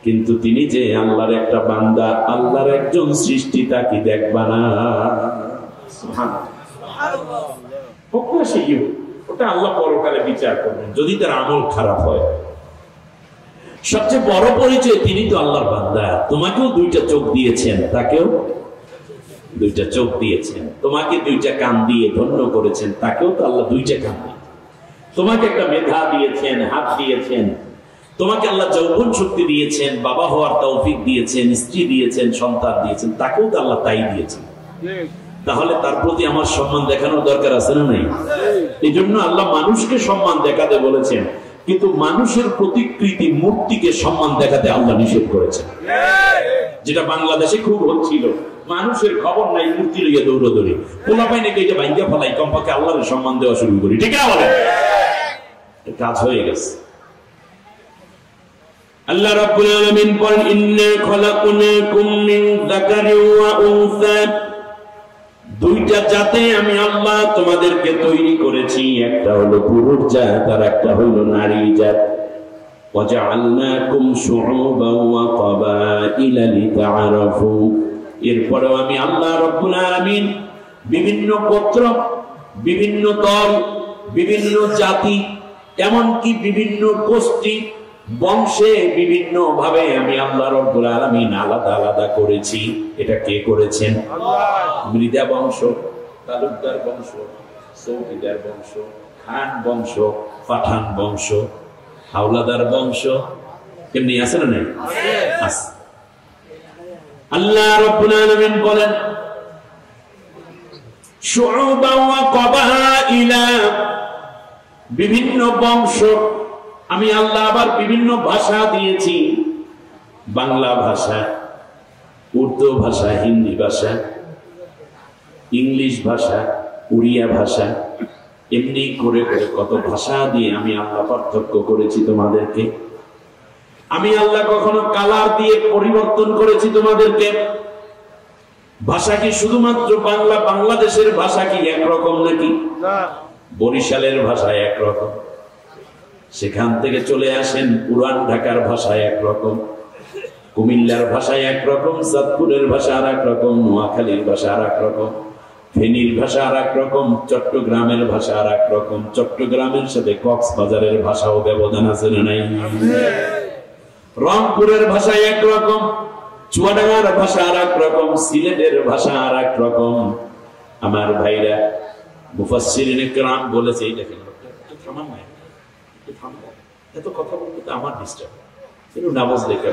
কিন্তু তিনি যে আল্লাহর একটা বান্দা, আল্লাহর একজন সৃষ্টি, তাকে দেখবা না। সুবহানাল্লাহ। ওটা আল্লাহ পরকালে বিচার করবেন যদি তার আমল খারাপ হয়। সবচেয়ে বড় পরিচয়, তিনি তো আল্লাহর বান্দা। তোমাকেও দুইটা চোখ দিয়েছেন, তাকেও দুইটা চোখ দিয়েছেন। তোমাকে দুইটা কান দিয়ে ধন্য করেছেন, তাকেও তো আল্লাহ দুইটা কান দিয়েছেন। তোমাকে একটা মেধা দিয়েছেন, হাত দিয়েছেন। তোমাকে আল্লাহ যৌবন শক্তি দিয়েছেন, বাবা হওয়ার তৌফিক দিয়েছেন, স্ত্রী দিয়েছেন, সন্তান দিয়েছেন, তাকেও তো আল্লাহ তাই দিয়েছেন। তাহলে তার প্রতি আমার সম্মান দেখানোর দরকার আছে না নাই? এই জন্য আল্লাহ মানুষকে সম্মান দেখাতে বলেছেন, কিন্তু মানুষের প্রতিকৃতি, মূর্তিকে সম্মান দেখাতে আল্লাহ নিষেধ করেছেন। যেটা বাংলাদেশে খুব হচ্ছিল, মানুষের খবর নাই, মূর্তি লইয়া দৌড়দৌড়ি, পোলাপাই নাকি এটা ভাঙ্গা ফেলাই, কমপক্ষে আল্লাহর সম্মান দেওয়া শুরু করি, ঠিক না? বলে কাজ হয়ে গেছে। আল্লাহ রাব্বুল আলামিন বলেন, ইন্না খলাকনাকুম মিন যাকারিন ওয়া উনসা, দুইটা জাতে আমি আল্লাহ তোমাদেরকে তৈরি করেছি, একটা হলো পুরুষ জাত আর একটা হলো নারী জাত। ওয়াজআলনাকুম শুউবান ওয়া ক্বাবাইলা লিতাআরাফু, এরপরেও আমি আল্লাহ রাব্বুল আলামিন বিভিন্ন গোত্র, বিভিন্ন দল, বিভিন্ন জাতি, এমনকি বিভিন্ন গোষ্ঠী, বংশে বিভিন্ন ভাবে আমি আল্লাহ রাব্বুল আলামিন আলাদা আলাদা করেছি। এটা কে করেছেন? আল্লাহ। মৃদা বংশ, তালুকদার বংশ, চৌকিদার বংশ, খান বংশ, পাঠান বংশ, হাওলাদার বংশ, এমনি আছে না? নাই? আছে। আল্লাহ রাব্বুল আলামিন বলেন, শুউবা ওয়া ক্বাবাইলা, বিভিন্ন বংশ। আমি আল্লাহ আবার বিভিন্ন ভাষা দিয়েছি, বাংলা ভাষা, উর্দু ভাষা, হিন্দি ভাষা, ইংলিশ ভাষা, উড়িয়া ভাষা, এমনি করে করে কত ভাষা দিয়ে আমি আল্লাহ পার্থক্য করেছি তোমাদেরকে। আমি আল্লাহ কখনো কালার দিয়ে পরিবর্তন করেছি তোমাদেরকে। ভাষা কি শুধুমাত্র বাংলা, বাংলাদেশের ভাষা কি একরকম নাকি? বরিশালের ভাষা একরকম, সেখান থেকে চলে আসেন পুরান ঢাকার ভাষা একরকম, কুমিল্লার ভাষা একরকম, চাঁদপুরের ভাষা আর একরকম, নোয়াখালীর ভাষা আর একরকম, ফেনীর ভাষা আর একরকম, চট্টগ্রামের ভাষা আর একরকম। চট্টগ্রামের সাথে কক্সবাজারের ভাষাও ব্যবধান আছে না নাই? রংপুরের ভাষা একরকম, চুয়াডাঙ্গার ভাষা আর একরকম, সিলেটের ভাষা আর একরকম। আমার ভাইরা মুফাসসিরিনে কেরাম বলেছে, এই দেখেন এত কথা বলতে তো আমার ডিস্টার্ব, কিন্তু নামাজ দেখে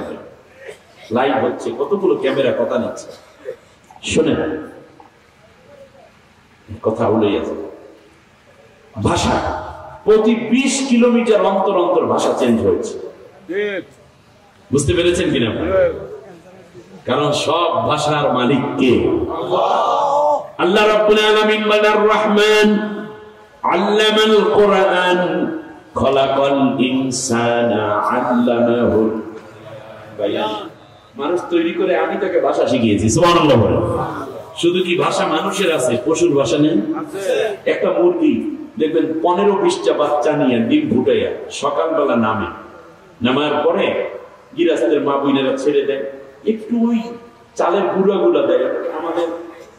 লাইভ হচ্ছে, কতগুলো ক্যামেরা কথা নিচ্ছে, শোনেন কথা বলেই আছে। ভাষা প্রতি 20 কিলোমিটার অন্তর অন্তর ভাষা চেঞ্জ হয়েছে, বুঝতে পেরেছেন কিনা আপনারা? কারণ সব ভাষার মালিক কে? আল্লাহ রাব্বুল আলামিন বলেন, রহমান আল্লামাল কোরআন খলাকাল ইনসানা আল্লামাহুল বায়ান। মানুষ তৈরি করে আমি তাকে ভাষা শিখিয়েছি, সুবহানাল্লাহ বলেন। শুধু কি ভাষা মানুষের আছে, পশুর ভাষা নেই? একটা মুরগি দেখবেন 15-20টা বাচ্চা নিয়ে ডিম ফুটাইয়া সকালবেলা নামার পরে গিরাস্তের মা বোনেরা ছেড়ে দেয়, একটু ওই চালের গুঁড়া দেয়। আমাদের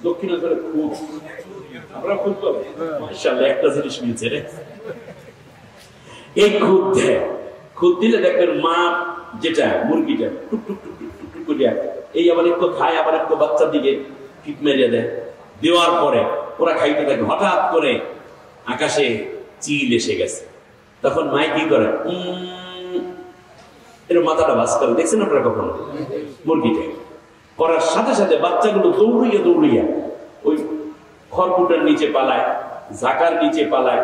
দক্ষিণাঞ্চলে খুব, আমরা খুব মাশাআল্লাহ একটা জিনিস নিয়েছে রে, এই খুদ দেয়। খুদ দিলে দেখবেন মা যেটা মুরগিটা টুক টুক টুক টুক টুক করিয়া এই আবার একটু খায়, আবার একটু বাচ্চার দিকে ফিট মেরে দেয়। দেওয়ার পরে ওরা খাইতে থাকে, হঠাৎ করে আকাশে চিল এসে গেছে। তখন মাই কি করে, এর মাথাটা ভাস করে, দেখছেন আপনারা কখনো মুরগিটা? করার সাথে সাথে বাচ্চাগুলো দৌড়িয়ে দৌড়িয়ে ওই খড়কুটার নিচে পালায়, ঝাঁকার নিচে পালায়,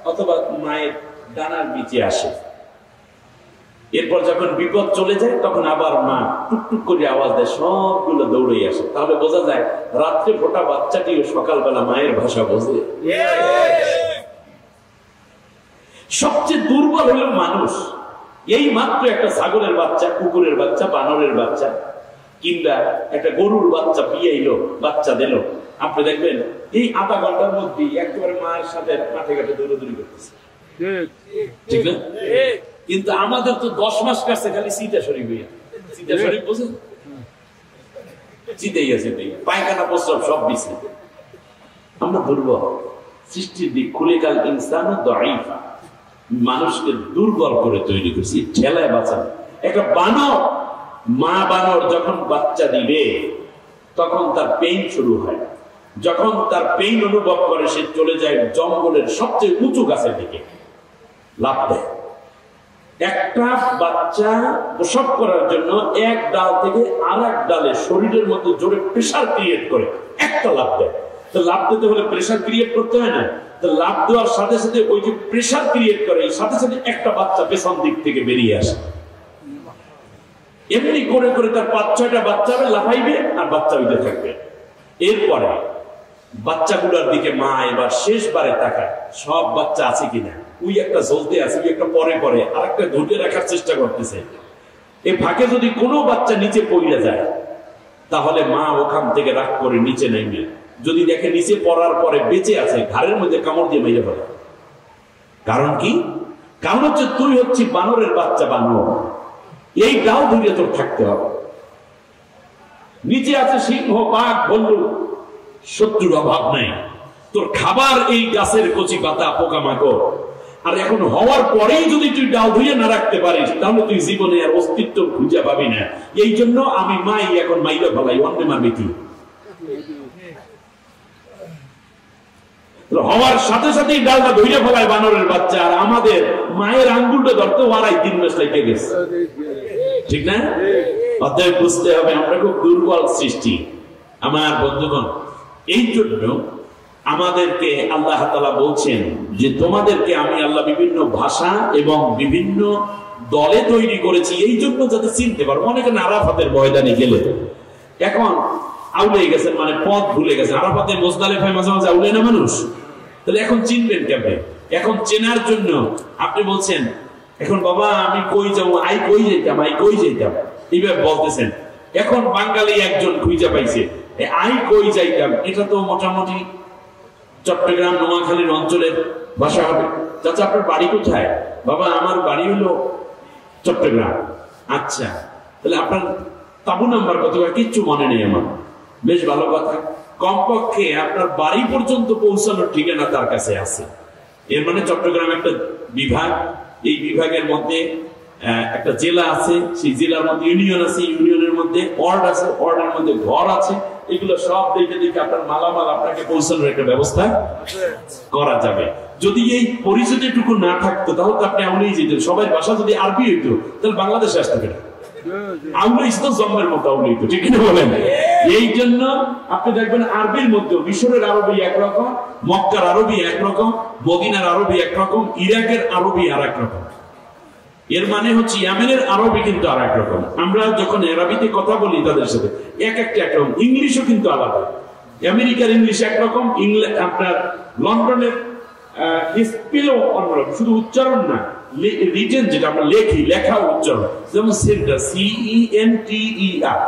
অথবা মায়ের ডানার নিচে আসে। এরপর যখন বিপদ চলে যায় তখন আবার মা টুকটুক করে আওয়াজ দেয়, সবগুলো দৌড়ে আসে। তাহলে বোঝা যায় রাত্রে ফোটা বাচ্চাটিও সকালবেলা মায়ের ভাষা বোঝে। সবচেয়ে দুর্বল হলো মানুষ। এই মাত্র একটা ছাগলের বাচ্চা, কুকুরের বাচ্চা, বানরের বাচ্চা কিংবা একটা গরুর বাচ্চা বিয়ে এলো, বাচ্চা দিল, আপনি দেখবেন এই আধা ঘন্টার মধ্যে একেবারে মায়ের সাথে মাঠে ঘাটে দৌড়াদৌড়ি করতেছে, ঠিক না? কিন্তু আমাদের তো 10 মাস কাছে খালি চিতা শরীফ হইয়া, চিতা শরীফ বোঝেন, চিতাইয়া চিতাইয়া পায়খানা প্রস্রাব সব দিচ্ছে। আমরা দুর্বল, সৃষ্টির দিক খুলে কাল ইনসান দাঈফা, মানুষকে দুর্বল করে তৈরি করছি, ঠেলায় বাঁচানো। একটা বানর, মা বানর যখন বাচ্চা দিবে তখন তার পেইন শুরু হয়। যখন তার পেইন অনুভব করে সে চলে যায় জঙ্গলের সবচেয়ে উঁচু গাছের দিকে, লাফ দেয়। একটা বাচ্চা প্রসব করার জন্য এক ডাল থেকে আর এক ডালে শরীরের মধ্যে জোরে প্রেসার ক্রিয়েট করে একটা লাফ দেয়। তো লাফ দিতে হলে প্রেসার ক্রিয়েট করতে হয় না? তো লাফ দেওয়ার সাথে সাথে ওই যে প্রেসার ক্রিয়েট করে, সাথে সাথে একটা বাচ্চা পেছন দিক থেকে বেরিয়ে আসে। এমনি করে করে তার 5-6টা বাচ্চা লাফাইবে আর বাচ্চা হইতে থাকবে। এরপরে বাচ্চাগুলোর দিকে মা এবার শেষবারে তাকায়, সব বাচ্চা আছে কিনা। ওই একটা জ্বলতে আছে, ওই একটা পরে পরে আর একটা ধরে রাখার চেষ্টা করতেছে। এই ফাঁকে যদি কোনো বাচ্চা নিচে পড়ে যায় তাহলে মা ওখান থেকে রাগ করে নিচে নেমে, যদি দেখে নিচে পড়ার পরে বেঁচে আছে, ঘাড়ের মধ্যে কামড় দিয়ে মেরে ফেলে। কারণ কি? কারণ হচ্ছে তুই হচ্ছিস বানরের বাচ্চা, বানর, এই ডাল ধরে তোর থাকতে হবে। নিচে আছে সিংহ, বাঘ, ভাল্লুক, শত্রুর অভাব নাই। তোর খাবার এই গাছের কচি পাতা, পোকামাকড়। আর এখন হওয়ার পরেই যদি তুই ডাল ধুয়ে না রাখতে পারিস তাহলে তুই জীবনে আর অস্তিত্ব খুঁজে পাবি না। এই জন্য আমি মাই এখন মাইরা ফেলাই, অন্য মারবি তুই। হওয়ার সাথে সাথেই ডালটা ধুয়ে ফেলায় বানরের বাচ্চা। আর আমাদের মায়ের আঙ্গুলটা ধরতে ওরাই 3 মাস লেগে গেছে, ঠিক না? অতএব বুঝতে হবে আমরা খুব দুর্বল সৃষ্টি। আমার বন্ধুগণ, এই জন্য আমাদেরকে আল্লাহ তাআলা বলছেন যে তোমাদেরকে আমি আল্লাহ বিভিন্ন ভাষা এবং বিভিন্ন দলে তৈরি করেছি, এই জন্য যাতে চিনতে পারবো। অনেকে আরাফাতের ময়দানে গেলে এখন আউলে গেছেন, মানে পথ ভুলে গেছেন। আরাফাতে মুজদালিফায় মাঝে মাঝে আউলে না মানুষ, তাহলে এখন চিনবেন কেমনে? এখন চেনার জন্য আপনি বলছেন এখন বাবা আমি কই যাবো, আই কই যেতাম, আই কই যেতাম, এইভাবে বলতেছেন। এখন বাঙালি একজন খুঁজে পাইছে, আই কই যাইতাম, এটা তো মোটামুটি চট্টগ্রাম নোয়াখালীর অঞ্চলের ভাষা হবে। চাচা আপনার বাড়ি কোথায়? বাবা আমার বাড়ি হলো চট্টগ্রাম। আচ্ছা, তাহলে আপনার তাবু নাম্বার কত? কিচ্ছু মনে নেই আমার। বেশ ভালো কথা, কমপক্ষে আপনার বাড়ি পর্যন্ত পৌঁছানোর ঠিকানা তার কাছে আছে। এর মানে চট্টগ্রাম একটা বিভাগ, এই বিভাগের মধ্যে একটা জেলা আছে, সেই জেলার মধ্যে ইউনিয়ন আছে, ইউনিয়নের মধ্যে ওয়ার্ড আছে, ওয়ার্ডের মধ্যে ঘর আছে। এগুলো সব দেখে দেখে আপনার মালামাল আপনাকে পৌঁছানোর একটা ব্যবস্থা করা যাবে। যদি এই পরিচিতিটুকু না থাকতো তাহলে তো আপনি আমলেই যেতেন। সবাই ভাষা যদি আরবি হইতো তাহলে বাংলাদেশে আসতে পারে। আমলেই তো জন্মের মতো আমলেই তো, ঠিক না বলেন? এই জন্য আপনি দেখবেন আরবির মধ্যে মিশরের আরবি একরকম, মক্কার আরবি একরকম, মদিনার আরবি একরকম, ইরাকের আরবি আর একরকম। এর মানে হচ্ছে ইয়ামেনের আরবি কিন্তু আর একরকম। আমরা যখন আরবিতে কথা বলি তাদের সাথে এক একটা একরকম। ইংলিশও কিন্তু আলাদা। আমেরিকার ইংলিশ একরকম, আপনার লন্ডনের স্পেলও অন্যরকম, শুধু উচ্চারণ না, রিটেন যেটা আমরা লেখি, লেখা উচ্চারণ। যেমন সেন্টার, CENTER,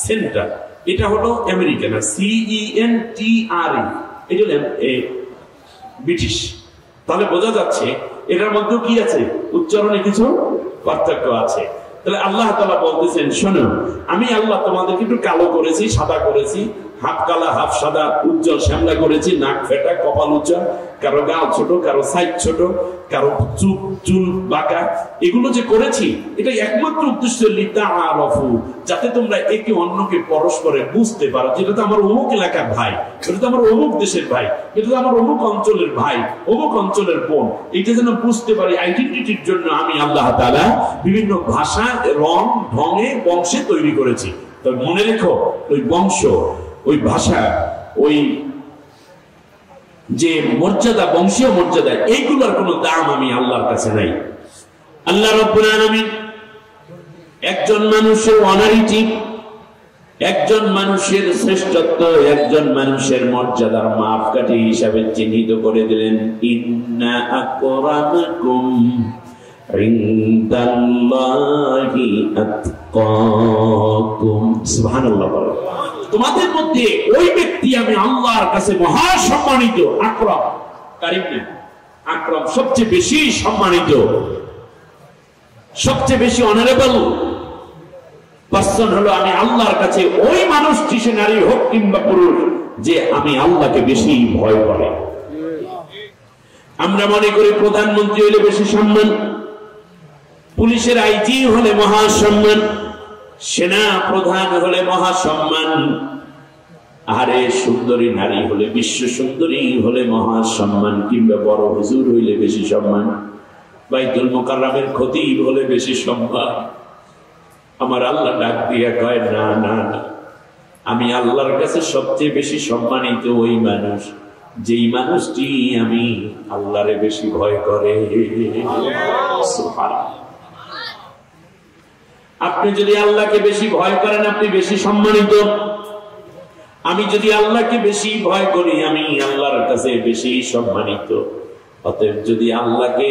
সেন্টার, এটা হলো আমেরিকান। CENTRE এটা হলো ব্রিটিশ। তাহলে বোঝা যাচ্ছে এটার মধ্যে কি আছে, উচ্চারণে কিছু পার্থক্য আছে। তাহলে আল্লাহ তাআলা বলতেছেন, শোনো আমি আল্লাহ তোমাদেরকে একটু কালো করেছি, সাদা করেছি, হাফ কালা হাফ সাদা, উজ্জ্বল শ্যামলা করেছি, নাক ফেটা, কপাল উঁচা, কারো গাল ছোট, কারো সাইজ ছোট, কারো চুল বাঁকা। এগুলো যে করেছি এটা একমাত্র উদ্দেশ্য লিতাআরাফু, যাতে তোমরা একে অন্যকে পরস্পরে বুঝতে পারো। যেটা তো আমার অমুক এলাকার ভাই, এটা তো আমার অমুক দেশের ভাই, এটা তো আমার অমুক অঞ্চলের ভাই, অমুক অঞ্চলের বোন, এটা যেন বুঝতে পারি। আইডেন্টিটির জন্য আমি আল্লাহ তাআলা বিভিন্ন ভাষা, রং, ঢঙে, বংশে তৈরি করেছি। তো মনে রেখো, ওই বংশ, ওই ভাষা, ওই যে মর্যাদা, বংশীয় মর্যাদা, এইগুলোর কোনো দাম আমি আল্লাহর কাছে নাই। আল্লাহ রাব্বুল আলামিন একজন মানুষের অনারিটি, একজন মানুষের শ্রেষ্ঠত্ব, একজন মানুষের মর্যাদার মাপকাঠি হিসাবে চিহ্নিত করে দিলেন, ইন্না আকরামাকুম ইনদাল্লাহি আতকাকুম। সুবহানাল্লাহ। তোমাদের মধ্যে ওই ব্যক্তি আমি আল্লাহর কাছে মহা সম্মানিত। আকরাম, কারীম না, আকরাম সবচেয়ে বেশি সম্মানিত, সবচেয়ে বেশি অনারেবল পার্সন হলো আমি আল্লাহর কাছে ওই মানুষটি, সে নারী হোক কিংবা পুরুষ, যে আমি আল্লাহকে বেশি ভয় করে। আমরা মনে করি প্রধানমন্ত্রী হলে বেশি সম্মান, পুলিশের আইজি হলে মহা সম্মান, সেনা প্রধান হলে মহা সম্মান, আরে সুন্দরী নারী হলে, বিশ্ব সুন্দরী হলে মহা সম্মান, কিংবা বড় হুজুর হইলে বেশি সম্মান, বাইতুল মুকাররমের খতিব হলে বেশি সম্মান। আমার আল্লাহ ডাক দিয়ে কয়, না না না, আমি আল্লাহর কাছে সবচেয়ে বেশি সম্মানিত ওই মানুষ, যেই মানুষটি আমি আল্লাহরে বেশি ভয় করে। আপনি যদি আল্লাহকে বেশি ভয় করেন, আপনি বেশি সম্মানিত। আমি যদি আল্লাহকে বেশি ভয় করি, আমি আল্লাহর কাছে বেশি সম্মানিত। অতএব যদি আল্লাহকে,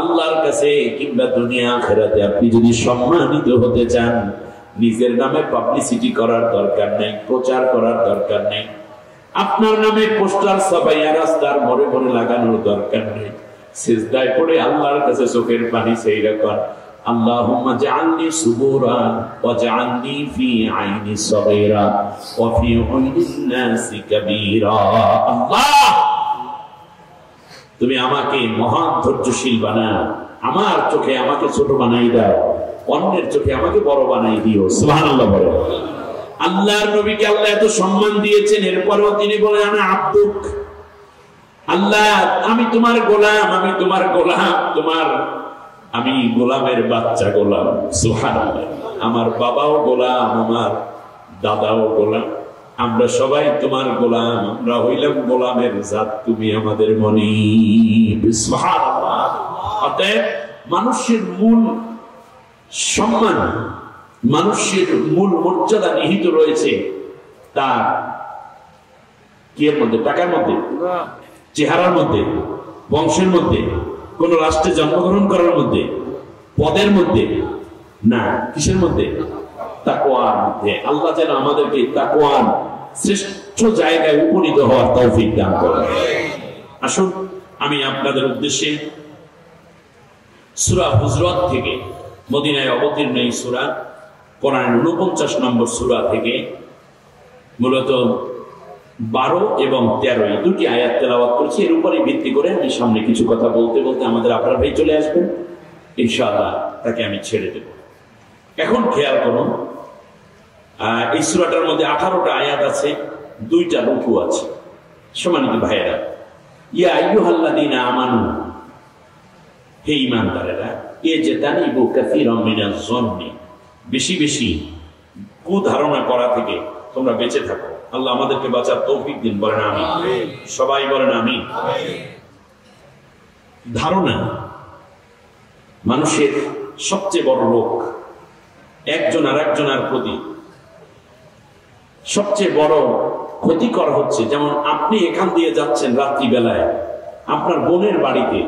আল্লাহর কাছে কিংবা দুনিয়া আখিরাতে আপনি যদি সম্মানিত হতে চান, নিজের নামে পাবলিসিটি করার দরকার নেই, প্রচার করার দরকার নেই, আপনার নামে পোস্টার ছাপাইয়া রাস্তার মোড়ে মোড়ে লাগানোর দরকার নেই। সিজদায় পড়ে আল্লাহর কাছে চোখের পানি চাইরা কর, আল্লাহুম্মা জাআলনি সুবুরা ওয়া জাআলনি ফি আইনি সগীরা ওয়া ফি উইনিন নাসি কাবীরা। আল্লাহ, তুমি আমাকে মহান ধৈর্যশীল বানাও, আমার চোখে আমাকে ছোট বানাই দাও, অন্যের চোখে আমাকে বড় বানাই দিও। সুবহানাল্লাহ বলো। আল্লাহর নবীকে আল্লাহ এত সম্মান দিয়েছেন, এরপরও তিনি বলেন, আনা আব্দুক, আল্লাহ আমি তোমার গোলাম, আমি তোমার গোলাম, তোমার আমি গোলামের বাচ্চা, গোলাম। সুবহানাল্লাহ। আমার বাবাও গোলাম, আমার দাদাও গোলাম, আমরা সবাই তোমার গোলাম, আমরা হইলাম গোলামের জাত, তুমি আমাদের মনিব। সুবহানাল্লাহ। অতএব মানুষের মূল সম্মান, মানুষের মূল মর্যাদা নিহিত রয়েছে তার কি এর মধ্যে? টাকার মধ্যে, চেহারার মধ্যে, বংশের মধ্যে, কোন রাষ্ট্রে জন্মগ্রহণ করার মধ্যে, পদের মধ্যে না, কিসের মধ্যে? তাকওয়ার মধ্যে। আল্লাহ যেন আমাদেরকে তাকওয়ার শ্রেষ্ঠ জায়গায় উপনীত হওয়ার তৌফিক দান করেন। আসুন আমি আপনাদের উদ্দেশ্যে সূরা হুজরাত থেকে, মদিনায় অবতীর্ণ এই সূরা, কোরআনের 49 নম্বর সূরা থেকে মূলত 12 এবং 13 এই দুটি আয়াত তেলাওয়াত করেছি। এর উপরে ভিত্তি করে আমি সামনে কিছু কথা বলতে বলতে আমাদের আপনার ভাই চলে আসবেন, ইনশাআল্লাহ তাকে আমি ছেড়ে দেব। এখন খেয়াল করুন, এই সূরাটার মধ্যে 18টা আয়াত আছে, 2টা রুকু আছে। সম্মানিত ভাইয়েরা, ইয়া আইয়ুহাল্লাযীনা আমানু, হে ঈমানদারেরা, ইজতানিবু কাসীরাম মিনাজ যন্নি, বেশি বেশি কুধারণা করা থেকে তোমরা বেঁচে থাকো। আল্লাহ আমাদেরকে বাঁচার তৌফিক দিন, বলেন আমিন। সবাই বলেন আমিন। ধারণা মানুষের সবচেয়ে বড় রোগ, একজন আর একজনের প্রতি সবচেয়ে বড় ক্ষতিকর হচ্ছে। যেমন আপনি এখান দিয়ে যাচ্ছেন রাত্রিবেলায়, আপনার বোনের বাড়িতে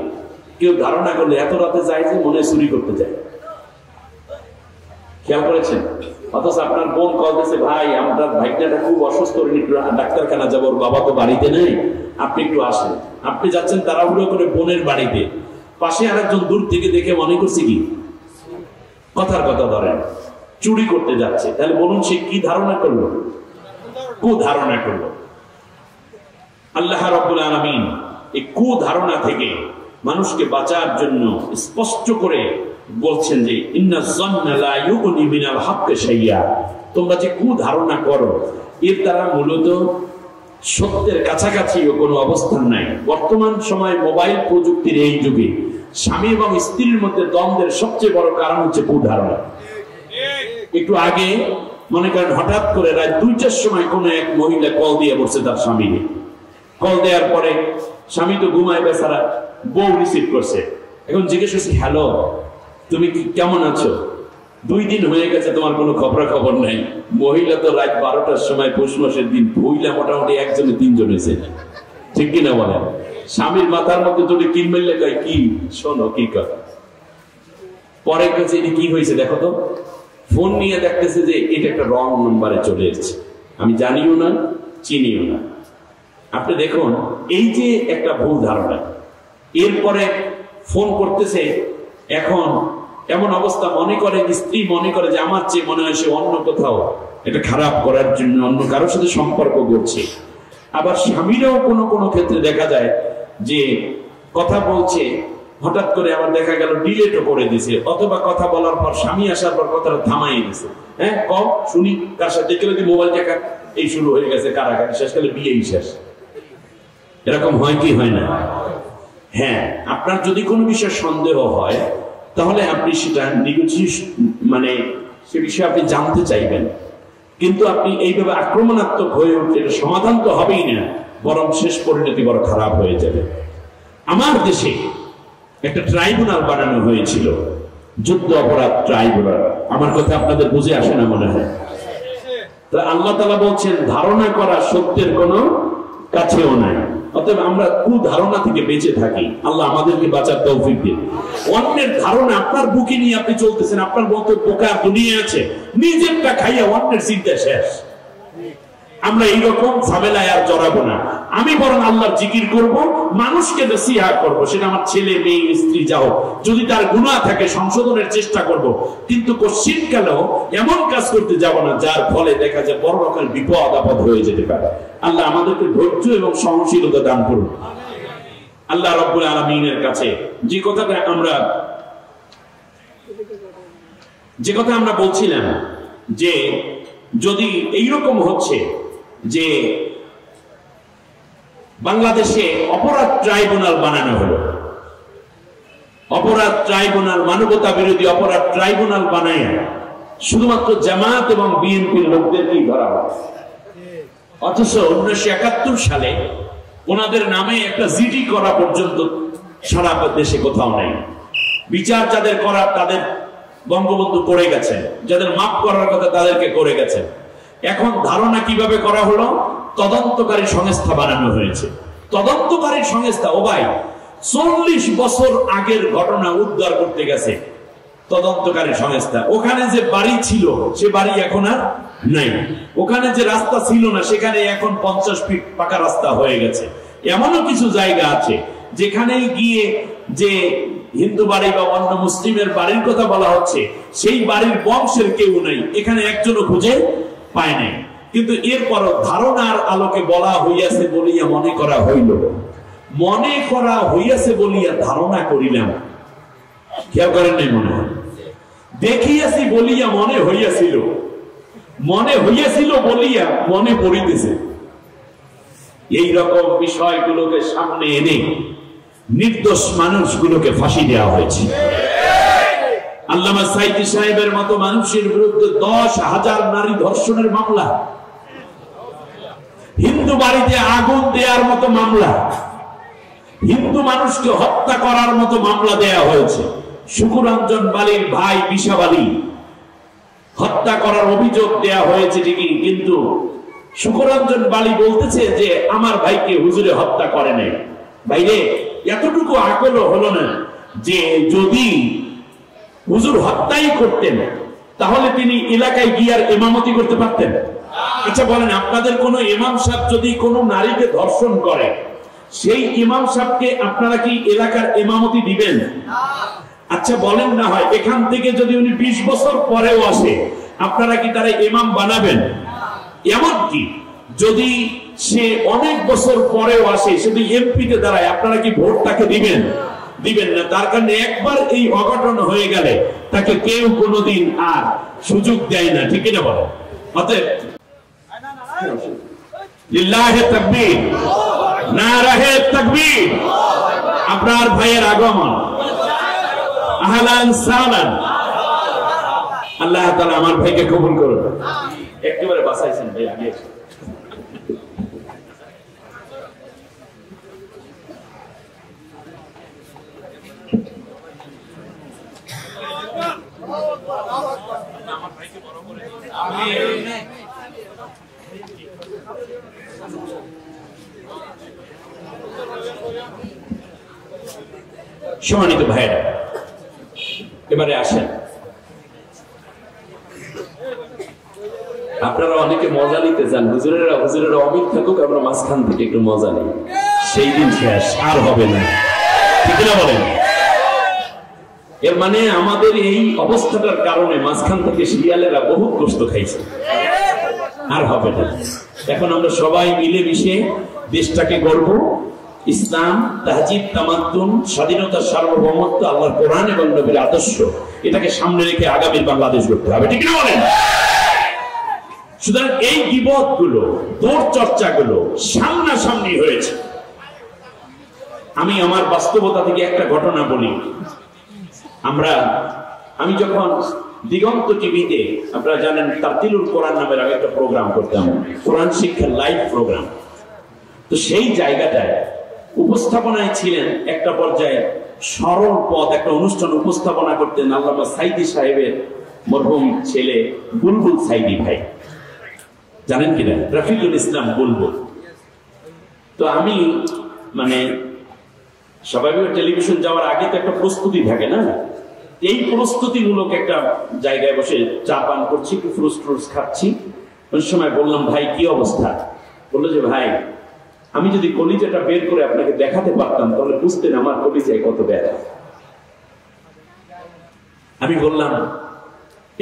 কেউ ধারণা করলে এত রাতে যায় যে মনে চুরি করতে যায়, খেয়াল করেছেন? অথচ আপনার বোন কল দিয়েছে, ভাই আমার ভাইটাটা খুব অসুস্থ, ডাক্তারখানা যাবো, ওর বাবা তো বাড়িতে নেই, আপনি একটু আসেন। আপনি যাচ্ছেন তাড়াহুড়ো করে বোনের বাড়িতে, পাশে আরেকজন দূর থেকে দেখে মনে করছে কি, কথার কথা ধরেন, চুরি করতে যাচ্ছে। তাহলে বলুন সে কি ধারণা করলো? কুধারণা করলো। আল্লাহ রাব্বুল আলামিন এই কুধারণা থেকে মানুষকে বাঁচার জন্য স্পষ্ট করে বলছেন যে ইন্না যন্না লা ইউগনি মিনাল হক্কি শাইয়া, তোমরা যে কুধারণা করো এর দ্বারা মূলত সত্যের কাছাকাছিও কোনো অবস্থান নাই। বর্তমান সময়ে মোবাইল প্রযুক্তির এই যুগে স্বামী এবং স্ত্রীর মধ্যে দ্বন্দ্বের সবচেয়ে বড় কারণ হচ্ছে কুধারণা। একটু আগে মনে করেন হঠাৎ করে রাত 2টার সময় কোন এক মহিলা কল দিয়ে বসছে তার স্বামীকে। কল দেওয়ার পরে স্বামী তো ঘুমায় বেচারা, বউ রিসিভ করছে। এখন জিজ্ঞেস করছি, হ্যালো তুমি কি কেমন আছো, 2 দিন হয়ে গেছে তোমার কোনো খবর নাই। মহিলা তো রাত 12টার সময় পৌষ মাসের দিন ভুইলা মোটামুটি 1 জনে 3 জন হয়েছে, ঠিক কিনা বলেন? স্বামীর মাথার মধ্যে যদি কিল মেললে কয় কি শোনো কি কথা। পরে কাছে কি হয়েছে দেখো তো, ফোন নিয়ে দেখতেছে যে এটা একটা রং নাম্বারে চলে এসেছে, আমি জানিও না চিনিও না। আপনি দেখুন এই যে একটা ভুল ধারণা। এরপরে ফোন করতেছে, এখন এমন অবস্থা মনে করে স্ত্রী মনে করে যে আমার চেয়ে মনে হয় সে অন্য কোথাও এটা খারাপ করার জন্য অন্য কারোর সাথে সম্পর্ক করছে। আবার স্বামীরাও কোনো কোনো ক্ষেত্রে দেখা যায় যে কথা বলছে, হঠাৎ করে আবার দেখা গেল ডিলেটও করে দিছে, অথবা কথা বলার পর স্বামী আসার পর কথাটা থামাই দিছে। হ্যাঁ কম শুনি কার সাথে দেখলে মোবাইল দেখা, এই শুরু হয়ে গেছে কারাকারি, শেষকালে বিয়েই শেষ। এরকম হয় কি হয় না? হ্যাঁ, আপনার যদি কোনো বিষয়ে সন্দেহ হয় তাহলে আপনি সেটা মানে সে বিষয়ে আপনি জানতে চাইবেন, কিন্তু আপনি এইভাবে আক্রমণাত্মক হয়ে উঠলে সমাধান তো হবেই না, বরং শেষ পরিণতি বড় খারাপ হয়ে যাবে। আমার দেশে একটা ট্রাইব্যুনাল বানানো হয়েছিল, যুদ্ধ অপরাধ ট্রাইব্যুনাল। আমার কথা আপনাদের বুঝে আসে না মনে হয়? তো আল্লাহ তাআলা বলছেন ধারণা করা সত্যের কোনো কাছেও নাই। অতএব আমরা কুধারণা থেকে বেঁচে থাকি, আল্লাহ আমাদেরকে বাঁচার তৌফিক দিন। অন্যের ধারণা আপনার বুকে নিয়ে আপনি চলতেছেন, আপনার মতো বোকা দুনিয়া আছে, নিজেরটা খাইয়া অন্যের চিন্তা শেষ। আমরা এইরকম ঝামেলায় আর জড়াবো না। আমি বরং আল্লাহর জিকির করব, মানুষকে নসিহত করব, সেটা আমার ছেলে মেয়ে স্ত্রী যা হোক। যদি তার গুনাহ থাকে সংশোধনের চেষ্টা করব, কিন্তু কোশ্চিনকালেও এমন কাজ করতে যাব না যার ফলে দেখা যায় বড় রকমের বিপদ আপদ হয়ে যেতে পারে। আল্লাহ আমাদেরকে ধৈর্য এবং সহনশীলতা দান করুন। আল্লাহ রাব্বুল আলামিনের কাছে যে কথা আমরা বলছিলাম যে যদি এইরকম হচ্ছে যে বাংলাদেশে অপরাধ ট্রাইব্যুনাল বানানো হলো, অপরাধ ট্রাইব্যুনাল, মানবতা বিরোধী অপরাধ ট্রাইব্যুনাল বানায় শুধুমাত্র জামাত এবং বিএনপির লোকদেরকেই ধরা হয়, অথচ 1971 সালে ওনাদের নামে একটা জিডি করা পর্যন্ত সারা দেশে কোথাও নেই। বিচার যাদের করার তাদের বঙ্গবন্ধু করে গেছেন, যাদের মাফ করার কথা তাদেরকে করে গেছেন। এখন ধারণা কিভাবে করা হলো? তদন্তকারী সংস্থা বানানো হয়েছে। তদন্তকারী সংস্থা, ও ভাই 40 বছর আগের ঘটনা উদ্ধার করতে গেছে তদন্তকারী সংস্থা। ওখানে যে বাড়ি ছিল সে বাড়ি এখন আর নাই, ওখানে যে রাস্তা ছিল না সেখানে এখন 50 ফিট পাকা রাস্তা হয়ে গেছে। এমনও কিছু জায়গা আছে যেখানে গিয়ে যে হিন্দু বাড়ি বা অন্য মুসলিমের বাড়ির কথা বলা হচ্ছে, সেই বাড়ির বংশের কেউ নাই, এখানে একজনও খুঁজে পায় নাই। কিন্তু এরপরও ধারণার আলোকে বলা হইয়াছে বলিয়া মনে করা হইল, মনে করা হইয়াছে বলিয়া ধারণা করিলাম। খেয়াল করেন নাই? মনে হয় দেখিয়াছি বলিয়া মনে হইয়াছিল, মনে হইয়াছিল বলিয়া মনে পড়িতেছে। এই রকম বিষয়গুলোকে সামনে এনে নির্দোষ মানুষগুলোকে ফাঁসি দেওয়া হয়েছে। আল্লামা সাইদি সাহেবের মতো মানুষের বিরুদ্ধে 10,000 নারী ধর্ষণের মামলা, হিন্দু বাড়িতে আগুন দেওয়ার মতো মামলা, হিন্দু মানুষকে হত্যা করার মতো মামলা দেয়া হয়েছে। শুকুরঞ্জন বালির ভাই বিশাব আলী হত্যা করার অভিযোগ দেয়া হয়েছে ঠিকই, কিন্তু শুকুরঞ্জন বালি বলতেছে যে আমার ভাইকে হুজুরে হত্যা করে নাই। ভাইরে, এতটুকু আকলও হলো না যে যদি হুজুর হত্যাই করতেন তাহলে তিনি এলাকায় গিয়ে আর ইমামতি করতে পারতেন? আচ্ছা বলেন, আপনাদের কোন ইমাম সাহেব যদি কোনো নারীকে ধর্ষণ করে, সেই ইমাম সাহেবকে আপনারা কি এলাকার ইমামতি দিবেন? আচ্ছা বলেন না হয় এখান থেকে যদি উনি 20 বছর পরেও আসে, আপনারা কি তারা ইমাম বানাবেন? এমনকি যদি সে অনেক বছর পরেও আসে, যদি এমপিতে দাঁড়ায়, আপনারা কি ভোট তাকে দিবেন? দিবেন না। তার কারণে একবার এই অঘটন হয়ে গেলে তাকে কেউ কোনোদিন আর সুযোগ দেয় না, ঠিক না বলো? অতএব লিল্লাহে তাকবীর, নারায়ে তাকবীর। আপনার ভাইয়ের আগমন, আহলান সাহলান। আল্লাহ তাআলা আমার ভাইকে কবুল করুন। একেবারে বাঁচাইছেন ভাই, আগে সম্মানিত ভাইরা, এবারে আসেন, আপনারা অনেকে মজা নিতে চান, হুজুরেরা অমিত থাকুক, আমরা মাঝখান থেকে একটু মজা নিই, সেই দিন শেষ আর হবে না, ঠিক না বলেন? এর মানে আমাদের এই অবস্থাটার কারণে মাঝখান থেকে শিয়ালেরা বহুত কষ্ট খাইছে, আর হবে না। এখন আমরা সবাই মিলে মিশে দেশটাকে গড়ব, ইসলাম, তাহজিব, তামাদ্দুন, স্বাধীনতা, সার্বভৌমত্ব, আল্লাহর কোরআন এবং নবীর আদর্শ, এটাকে সামনে রেখে আগামী বাংলাদেশ গড়তে হবে, ঠিক না বলেন? সুতরাং এই গীবত গুলো, দৌড় চর্চা গুলো সামনাসামনি হয়েছে। আমি আমার বাস্তবতা থেকে একটা ঘটনা বলি। আমি যখন দিগন্ত টিভিতে, আপনারা জানেন তাতিলুল কোরআন নামের আগে একটা প্রোগ্রাম করতাম, কোরআন শিক্ষার লাইভ প্রোগ্রাম। তো সেই জায়গাটায় উপস্থাপনায় ছিলেন একটা পর্যায়ে সরল পথ একটা অনুষ্ঠান উপস্থাপনা করতেন আল্লামা সাইদি সাহেবের মরহুম ছেলে বুলবুল সাইদি ভাই, জানেন কিনা, রফিকুল ইসলাম বুলবুল। তো আমি মানে স্বাভাবিক টেলিভিশন যাওয়ার আগে তো একটা প্রস্তুতি থাকে না, এই প্রস্তুতিমূলক একটা জায়গায় বসে চা পান করছি, একটু ফ্রুটস ট্রুটস খাচ্ছি। ওই সময় বললাম, ভাই কি অবস্থা? বললো যে ভাই, আমি যদি কলিজাটা বের করে আপনাকে দেখাতে পারতাম তাহলে বুঝতেন আমার কলিজায় কত ব্যথা। আমি বললাম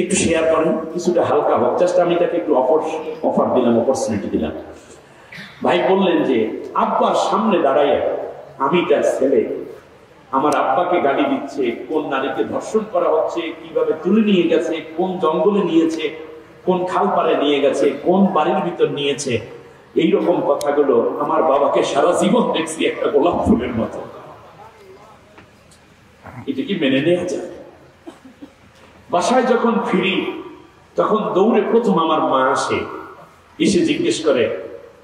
একটু শেয়ার করেন, কিছুটা হালকা হোক, জাস্ট আমি তাকে একটু অফার দিলাম, অপরচুনিটি দিলাম। ভাই বললেন যে আব্বার সামনে দাঁড়াইয়া আমি তার ছেলে আমার আব্বাকে গালি দিচ্ছে, কোন নারীকে ধর্ষণ করা হচ্ছে, কিভাবে তুলে নিয়ে গেছে, কোন জঙ্গলে নিয়েছে, কোন খাল পাড়ে নিয়ে গেছে, কোন বাড়ির ভিতর নিয়েছে, এইরকম কথাগুলো আমার বাবাকে সারা জীবন দেখছি একটা গোলাপ ফুলের মতো। এটা কি মেনে নেওয়া যায়? বাসায় যখন ফিরি তখন দৌড়ে প্রথম আমার মা এসে জিজ্ঞেস করে,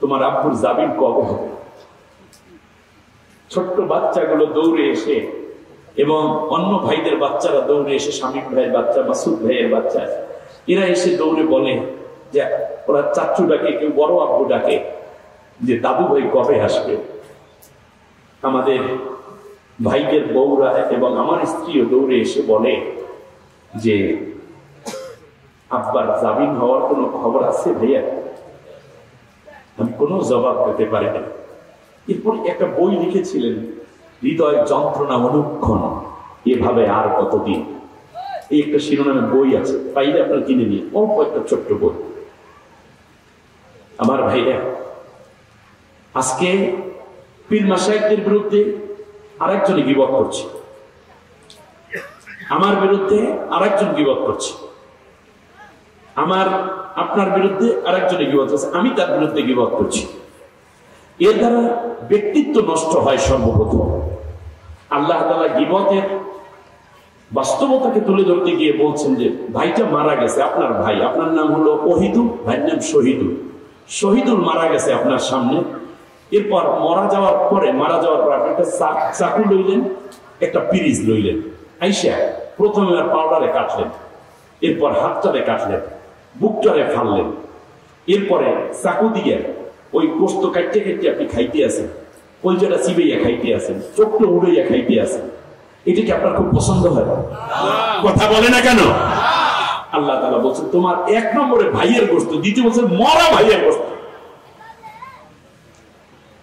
তোমার আব্বুর জামিন কবে হবে? ছোট্ট বাচ্চাগুলো দৌড়ে এসে এবং অন্য ভাইদের বাচ্চারা দৌড়ে এসে, শামীম ভাইয়ের বাচ্চা, মাসুদ ভাইয়ের বাচ্চা, এরা এসে দৌড়ে বলে যে ওরা চাচু ডাকে, কেউ বড় আব্বু ডাকে যে দাদু ভাই কবে আসবে। আমাদের ভাইদের বউরা এবং আমার স্ত্রীও দৌড়ে এসে বলে যে আব্বার জামিন হওয়ার কোনো খবর আছে ভাইয়া? আমি কোনো জবাব পেতে পারি না। এরপর একটা বই লিখেছিলেন, হৃদয় যন্ত্রণা অনুক্ষণ, এভাবে আর কতদিন, এই একটা শিরোনামে বই আছে, পাইলে আপনারা কিনে নিন, অল্প একটা ছোট্ট বই। আমার ভাইরা, আজকে পীর মাশায়েখদের বিরুদ্ধে আরেকজনে গীবত করছে, আমার বিরুদ্ধে আরেকজন গীবত করছে, আপনার বিরুদ্ধে আরেকজনে গীবত করছে, আমি তার বিরুদ্ধে গীবত করছি। এর দ্বারা ব্যক্তিত্ব নষ্ট হয় সর্বপ্রথম। আল্লাহ তাআলা গীবতের বাস্তবতাকে তুলে ধরতে গিয়ে বলছেন যে ভাইটা মারা গেছে, আপনার ভাই, আপনার নাম হলো ওহিদুল, ভাইয়ের নাম শহীদুল। শহীদুল মারা গেছে আপনার সামনে। এরপর মারা যাওয়ার পর আপনি একটা চাকু লইলেন, একটা পিরিজ লইলেন, আইসা প্রথমে আর পাউডারে কাটলেন, এরপর হাতটারে কাটলেন, বুকটারে ফাললেন, এরপরে চাকু দিয়ে ওই গোস্ত কাটতে কাটতে আপনি খাইতে আছেন, কলজাটা চিবাইয়া খাইতে আছেন, চোখটা উড়াইয়া খাইতে আছেন। এটা কি আপনার খুব পছন্দ হয়? কথা বলে না কেন? আল্লাহ তাআলা বলছেন তোমার এক নম্বরে ভাইয়ের গোস্ত, দ্বিতীয় বলছেন মরা ভাইয়ের গোস্ত।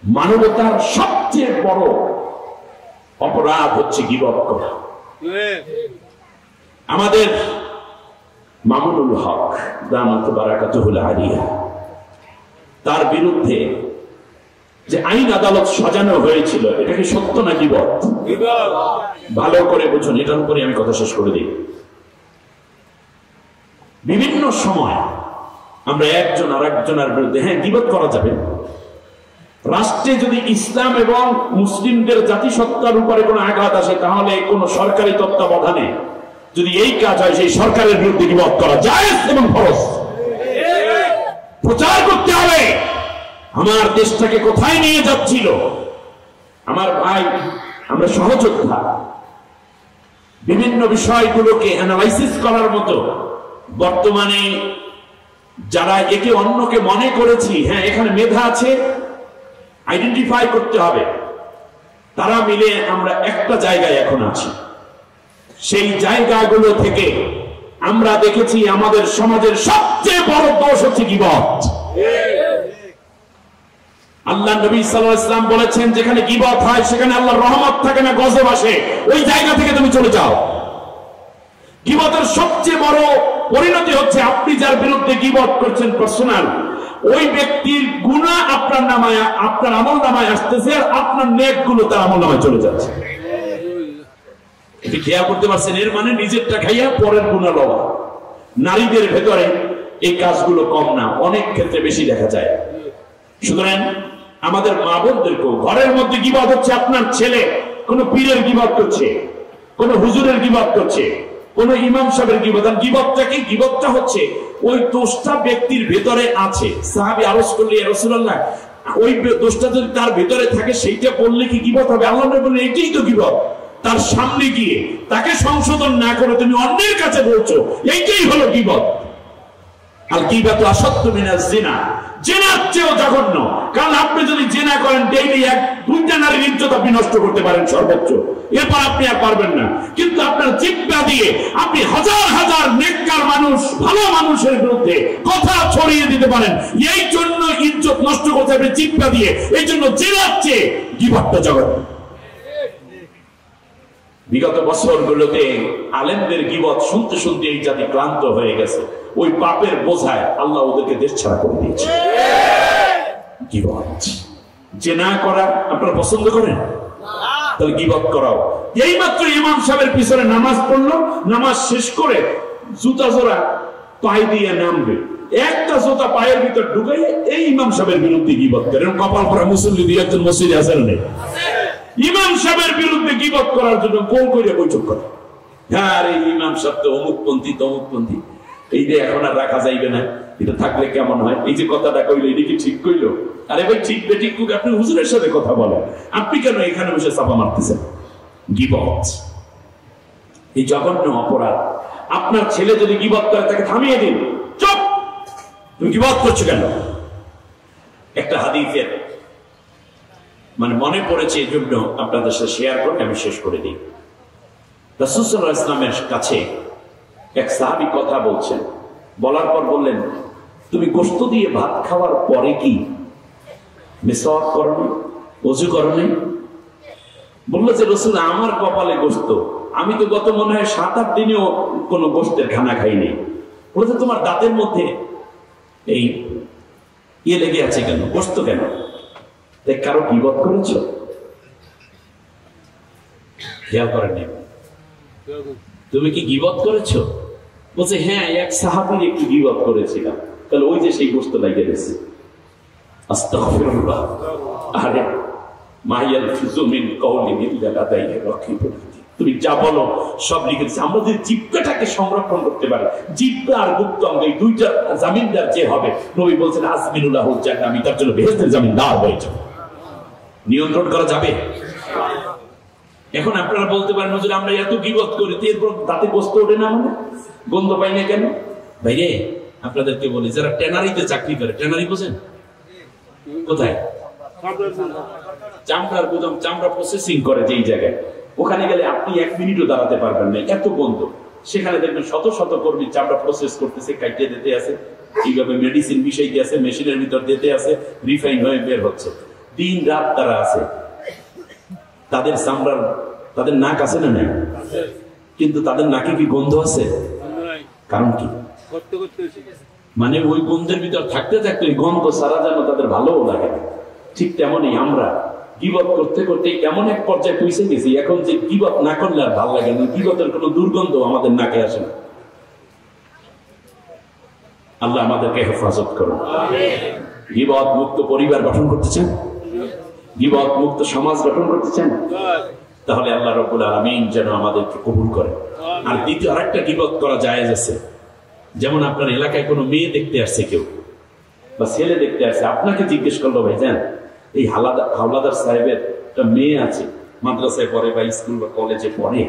মানবতার সবচেয়ে বড় অপরাধ হচ্ছে গীবত করা। আমাদের মামুনুল হক দামাত বারাকাতুহুল আলিয়া, তার বিরুদ্ধে যে আইন আদালত সাজানো হয়েছিল, এটা কি সত্য না গীবত? ভালো করে বুঝুন, এটার উপরে আমি কথা শেষ করে দিই। বিভিন্ন সময় আমরা একজন আর একজনের বিরুদ্ধে, হ্যাঁ গীবত করা যাবে। রাষ্ট্রে যদি ইসলাম এবং মুসলিমদের জাতিসত্তার উপরে কোনো আঘাত আসে, তাহলে কোনো সরকারি তত্ত্বাবধানে যদি এই কাজ হয়, সেই সরকারের বিরুদ্ধে গীবত করা জায়েজ এবং ফরজ। প্রচার করতে হবে আমার দেশটাকে কোথায় নিয়ে যাচ্ছিল। আমার ভাই, আমরা সহযোদ্ধা, বিভিন্ন বিষয়গুলোকে অ্যানালাইসিস করার মতো বর্তমানে যারা একে অন্যকে মনে করেছি হ্যাঁ এখানে মেধা আছে, আইডেন্টিফাই করতে হবে, তারা মিলে আমরা একটা জায়গায় এখন আছি। সেই জায়গাগুলো থেকে আমরা দেখেছি আমাদের সমাজের সবচেয়ে বড় দোষ হচ্ছে গীবত। আল্লাহ নবী সাল্লাল্লাহু আলাইহি ওয়াসাল্লাম বলেছেন যেখানে গীবত হয় সেখানে আল্লাহর রহমত থাকে না, গজব আসে। ওই জায়গা থেকে তুমি চলে যাও। গীবতের সবচেয়ে বড় পরিণতি হচ্ছে আপনি যার বিরুদ্ধে গীবত করছেন পার্সোনাল, ওই ব্যক্তির গুনাহ আপনার নামায়, আপনার আমল নামায় আসতেছে, আর আপনার নেকগুলো তার আমল নামায় চলে যাচ্ছে। এটি খেয়াল করতে পারছেন? এর মানে নিজেরটা খাইয়া পরের গুনাহ লওয়া। নারীদের ভেতরে এই কাজগুলো কম না, অনেক ক্ষেত্রে বেশি দেখা যায়। সুতরাং আমাদের মা বোনদেরকেও, ঘরের মধ্যে গীবত হচ্ছে আপনার ছেলে কোন পীরের গীবত করছে, কোন হুজুরের গীবত করছে, কোন ইমাম সাহেবের গীবত। আর গীবতটা কি? গীবতটা হচ্ছে ওই দোষটা ব্যক্তির ভেতরে আছে। সাহাবী আরজ করলে ইয়া রাসূলুল্লাহ, ওই দোষটা যদি তার ভেতরে থাকে সেইটা বললে কি গীবত হবে? আল্লাহ নবী বলেন এইটাই তো গীবত। তার সামনে গিয়ে তাকে সংশোধন না করে তুমি অন্যের কাছে বলছো, এইটাই হলো গীবত। আর গীবত আসাদ্দু মিনাজ জিনা, জিনার চেয়েও জঘন্য। কারণ আপনি যদি জিনা করেন ডেইলি দুইটা নারীর ইজ্জত আপনি নষ্ট করতে পারেন সর্বোচ্চ, এরপর আপনি আর পারবেন না। কিন্তু আপনার জিহ্বা দিয়ে আপনি হাজার হাজার নেককার মানুষ, ভালো মানুষের বিরুদ্ধে কথা ছড়িয়ে দিতে পারেন। এই জন্য ইজ্জত নষ্ট করতে হবে জিহ্বা দিয়ে। এই জন্য জিনার চেয়ে গীবতটা জঘন্য। বিগত বছরগুলোতে আলেমদের গীবত শুনতে শুনতে এই জাতি ক্লান্ত হয়ে গেছে। ওই পাপের বোঝায় আল্লাহ ওদেরকে দেশ ছাড়া করে দিয়েছে। গীবত জিনা করা আপনারা পছন্দ করেন? তাহলে গীবত করাও। এইমাত্র ইমাম সাহেবের পিছনে নামাজ পড়লো, নামাজ শেষ করে জুতা জোড়া পায়ে দিয়ে নামবে, একটা জুতা পায়ের ভিতর ঢুকাই এই ইমাম সাহেবের বিরুদ্ধে গীবত করে। কপাল পরা মুসল্লি দিয়ে একজন মসজিদে আছেন নেই, ইমাম সাহেবের বিরুদ্ধে গীবত করার জন্য কোন করে বৈঠক করে। হ্যাঁ আরে ইমাম সাহেব তো অমুকপন্থী তমুকপন্থী, এই যে এখন আর রাখা যাইবে না, এটা থাকলে কেমন হয়, এই যে কথাটা কইলো এটা কি ঠিক কইলো? আরে ভাই ঠিক বেঠিক আপনি হুজুরের সাথে কথা বলেন, আপনি কেন এখানে বসে চাপা মারতেছেন? গীবত এই জঘন্য অপরাধ। আপনার ছেলে যদি গীবত করে তাকে থামিয়ে দিন, চুপ, তুমি গীবত করছো কেন? একটা হাদিসের মানে মনে পড়েছে, এই জন্য আপনাদের সাথে শেয়ার করে আমি শেষ করে দিই। রাসূল সাল্লাল্লাহু আলাইহি ওয়াসাল্লামের কাছে এক সাহাবী কথা বলছেন, বলার পর বললেন তুমি গোশত দিয়ে ভাত খাওয়ার পরে কি মিসওয়াক করনি, ওযু করনি? বললো যে রাসূল আমার কপালে গোশত, আমি তো গত মনে হয় 7-8 দিনেও কোনো গোশতের খানা খাইনি। বলছে তোমার দাঁতের মধ্যে এই ইয়ে লেগে আছে কেন, গোশত কেন? কারো গীবত করেছো? খেয়াল করেননি? তুমি কি গীবত করেছো? বলছে হ্যাঁ এক সাহাবীর একটু গীবত করেছিলাম। তাহলে ওই যে সেই গোশত লাগিয়ে দিয়েছে। আস্তাগফিরুল্লাহ। আরে মাইয়াল ফিজু মিন কওলি ইল্লা লাদাইহি রাকিবুন। তুমি যা বলো সব লিখে দিচ্ছে। আমরা যদি জিহ্বাটাকে সংরক্ষণ করতে পারি, জিহ্বা আর গুপ্ত অঙ্গ এই দুইটা জামিনদার যে হবে, নবী বলছেন আজমিনুল্লাহুল জান্নাহ, আমি তার জন্য বেহেশতের জামিনদার হয়ে যাব। নিয়ন্ত্রণ করা যাবে? এখন আপনারা বলতে পারেন হুজুর আমরা এত গীবত করি, এরপর দাঁতে গোশত ওঠে না, মানে গন্ধ পাই না কেন? ভাইরে আপনাদেরকে বলি, যারা ট্যানারিতে চাকরি করে, ট্যানারি বোঝেন কোথায়? চামড়ার গুদাম, চামড়া প্রসেসিং করে যেই জায়গায়, ওখানে গেলে আপনি 1 মিনিটও দাঁড়াতে পারবেন না, এত গন্ধ। সেখানে দেখবেন শত শত কর্মী চামড়া প্রসেস করতেছে, কাটিয়ে দিতে আছে, এইভাবে মেডিসিন মিশাইতে আছে, মেশিনের ভিতর দিতে আছে, রিফাইন হয়ে বের হচ্ছে। দিন রাত তারা আছে, তাদের চামড়ার, তাদের নাক আছে না নাই? কিন্তু তাদের নাকে কি গন্ধ আছে? কারণ কি? মানে ওই গন্ধের ভিতর থাকতে থাকতে ওই গন্ধ সারা যেন তাদের ভালোও লাগে। ঠিক তেমনই আমরা গীবত করতে করতে এমন এক পর্যায়ে পৌঁছে গেছি, এখন যে গীবত না করলে আর ভালো লাগে না, গীবতের কোনো দুর্গন্ধ আমাদের নাকে আসে না। আল্লাহ আমাদেরকে হেফাজত করুন। গীবত মুক্ত পরিবার গঠন করতে চান? গীবত মুক্ত সমাজ গঠন করতে চান? তাহলে আল্লাহ রাব্বুল আলামিন যেন আমাদেরকে কবুল করে। আর দ্বিতীয় আরেকটা গীবত করা জায়েজ আছে। যেমন আপনার এলাকায় কোনো মেয়ে দেখতে আসছে কেউ, বা ছেলে দেখতে আসছে, আপনাকে জিজ্ঞেস করলো ভাইজান এই হাওলাদার সাহেবের একটা মেয়ে আছে, মাদ্রাসায় পড়ে বা স্কুল বা কলেজে পড়ে,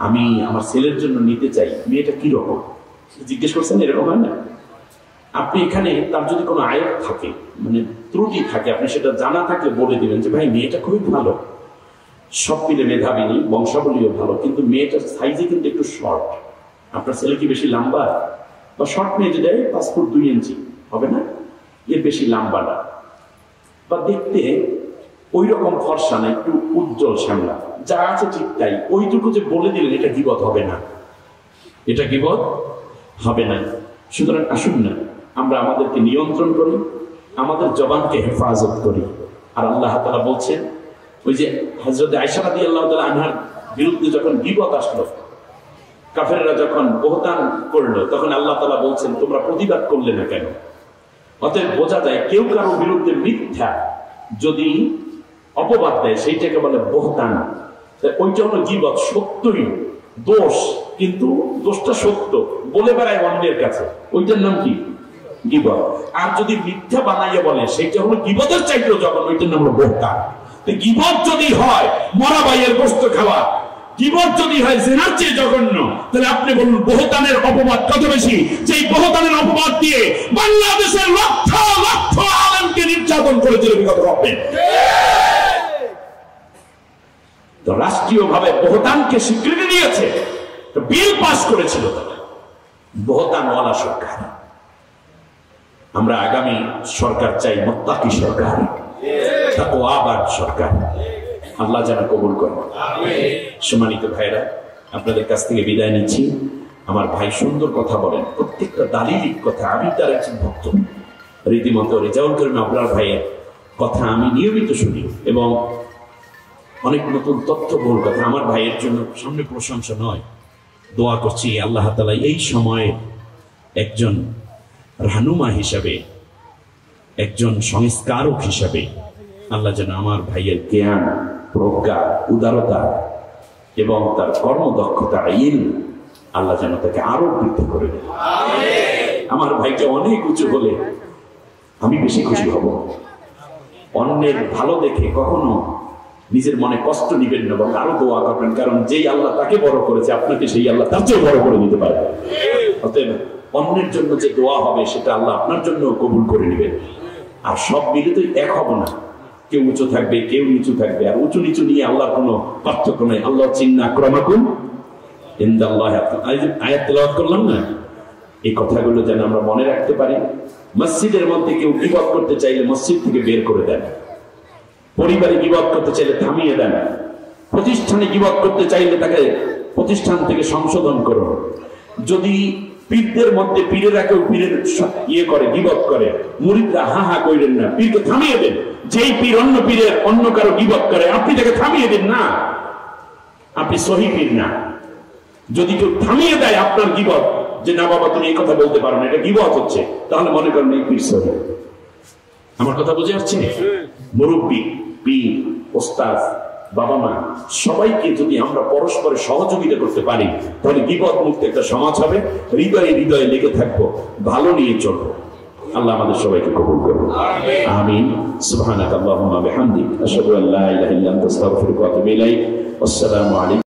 আমি আমার ছেলের জন্য নিতে চাই, মেয়েটা কিরকম জিজ্ঞেস করছেন, এরকম হয় না? আপনি এখানে তার যদি কোনো আয়াত থাকে, মানে ত্রুটি থাকে, আপনি সেটা জানা থাকলে বলে দিবেন যে ভাই মেয়েটা খুবই ভালো, সব মিলে মেধাবিনী, বংশাবলীও ভালো, কিন্তু মেয়েটার সাইজে কিন্তু একটু শর্ট। আপনার ছেলে কি বেশি লম্বা? বা শর্ট মেয়ে যদি 5 ফুট 2 ইঞ্চি হবে না, এর বেশি লম্বা না, বা দেখতে ওই রকম ফর্সা না, একটু উজ্জ্বল শ্যামলা, যা আছে ঠিক তাই, ওইটুকু যে বলে দিলেন এটা গীবত হবে না, এটা গীবত হবে না। সুতরাং আসুন না আমরা আমাদেরকে নিয়ন্ত্রণ করি, আমাদের জবানকে হেফাজত করি। আর আল্লাহ তাআলা বলছেন, ওই যে হযরত আয়েশা রাদিয়াল্লাহু তাআলা আনহার বিরুদ্ধে যখন গীবত আসলো, কাফেররা যখন বহতান করলো, তখন আল্লাহ তাআলা বলছেন তোমরা প্রতিবাদ করলে না কেন? অতএব বোঝা যায় কেউ কারো বিরুদ্ধে মিথ্যা যদি অপবাদ দেয় সেইটাকে বলে বহতান। ওইটা হলো গীবত, সত্যই দোষ, কিন্তু দোষটা সত্য বলে বেড়ায় অন্যের কাছে, ওইটার নাম কি? গীবত। আর যদি মিথ্যা বানাইয়া বলে সেইটা হলো গীবতের চাইতেও যখন, ওইটার নাম হলো বহতান। গীবত যদি হয় মরা ভাইয়ের গোশত খাওয়া, গীবত যদি হয় জিনার চেয়ে জঘন্য, তাহলে আপনি বলুন বহতানের অপবাদ কত বেশি? যেই বহতানের অপবাদ দিয়ে বাংলাদেশের লক্ষ লক্ষ আলেমকে নির্যাতন করেছিল বিগত হবে। তো রাষ্ট্রীয়ভাবে বহতানকে স্বীকৃতি দিয়েছে, বিল পাস করেছিল তারা, বহতানওয়ালা সরকার। আমরা আগামী সরকার চাই মুত্তাকি সরকার, তাকওয়াবান সরকার। আল্লাহ যেন কবুল করেন। সম্মানিত ভাইরা, আপনাদের কাছ থেকে বিদায় নিচ্ছি। আমার ভাই সুন্দর কথা বলেন, প্রত্যেকটা দালিলিক কথা। আমি তার একজন ভক্ত, রীতিমতো রেজাউল করিম আপনার ভাইয়ের কথা আমি নিয়মিত শুনি, এবং অনেক নতুন তথ্যবহুল কথা। আমার ভাইয়ের জন্য সামনে প্রশংসা নয়, দোয়া করছি আল্লাহ তাআলা এই সময়ে একজন রাহনুমা হিসাবে, একজন সংস্কারক হিসাবে আল্লাহ যেন আমার ভাইয়ের জ্ঞান, প্রজ্ঞা, উদারতা এবং তার কর্মদক্ষতা, আল্লাহ যেন তাকে আরো বৃদ্ধি করে দেন। আমার ভাইটা অনেক উঁচু হলে আমি বেশি খুশি হব। অন্যের ভালো দেখে কখনো নিজের মনে কষ্ট নিবেন না, এবং আরো দোয়া করবেন, কারণ যেই আল্লাহ তাকে বড় করেছে আপনাকে সেই আল্লাহ তার চেয়ে বড় করে দিতে পারে। অতএব অন্যের জন্য যে দোয়া হবে সেটা আল্লাহ আপনার জন্য কবুল করে নেবেন। আর সব মিলে তো এক হব না, কেউ উঁচু থাকবে, কেউ নিচু থাকবে, আর উঁচু নিচু নিয়ে আল্লাহর কোনো পার্থক্য নেই। আল্লাহ চিন্না আক্রমাকুম ইনদাল্লাহি আয়াত তেলাওয়াত করলাম না, এই কথাগুলো যেন আমরা মনে রাখতে পারি। মসজিদের মধ্যে কেউ গীবত করতে চাইলে মসজিদ থেকে বের করে দেন, পরিবারে গীবত করতে চাইলে থামিয়ে দেন, প্রতিষ্ঠানে গীবত করতে চাইলে তাকে প্রতিষ্ঠান থেকে সংশোধন করুন। যদি পীরদের মধ্যে পীরেরা কেউ পীরের ইয়ে করে, গীবত করে, মুরিদরা হা হা কইলেন না, পীরকে থামিয়ে দেন। যেই পীর অন্য পীরের অন্য কারো গীবত করে আপনি তাকে থামিয়ে দেন না, আপনি সহি পীর না। যদি কেউ থামিয়ে দেয় আপনার গীবত, যে না বাবা তুমি এই কথা বলতে পারো না, এটা গীবত হচ্ছে, তাহলে মনে করেন এই পীর সহি। আমার কথা বুঝে আসছে? মুরব্বী, পীর, ওস্তাদ, বাবা মা সবাইকে যদি আমরা পরস্পরের সহযোগিতা করতে পারি, তাহলে গীবত মুক্ত একটা সমাজ হবে। হৃদয়ে হৃদয়ে লেগে থাকবো, ভালো নিয়ে চলবো। আল্লাহ আমাদের সবাইকে কবুল করুন, আমিন। সুবহানাকাল্লাহুম্মা বিহামদিক, আশহাদু আল্লা ইলাহা ইল্লা আনতা, আস্তাগফিরুকা ওয়া আতুবু ইলাইক। আসসালামু আলাইকুম।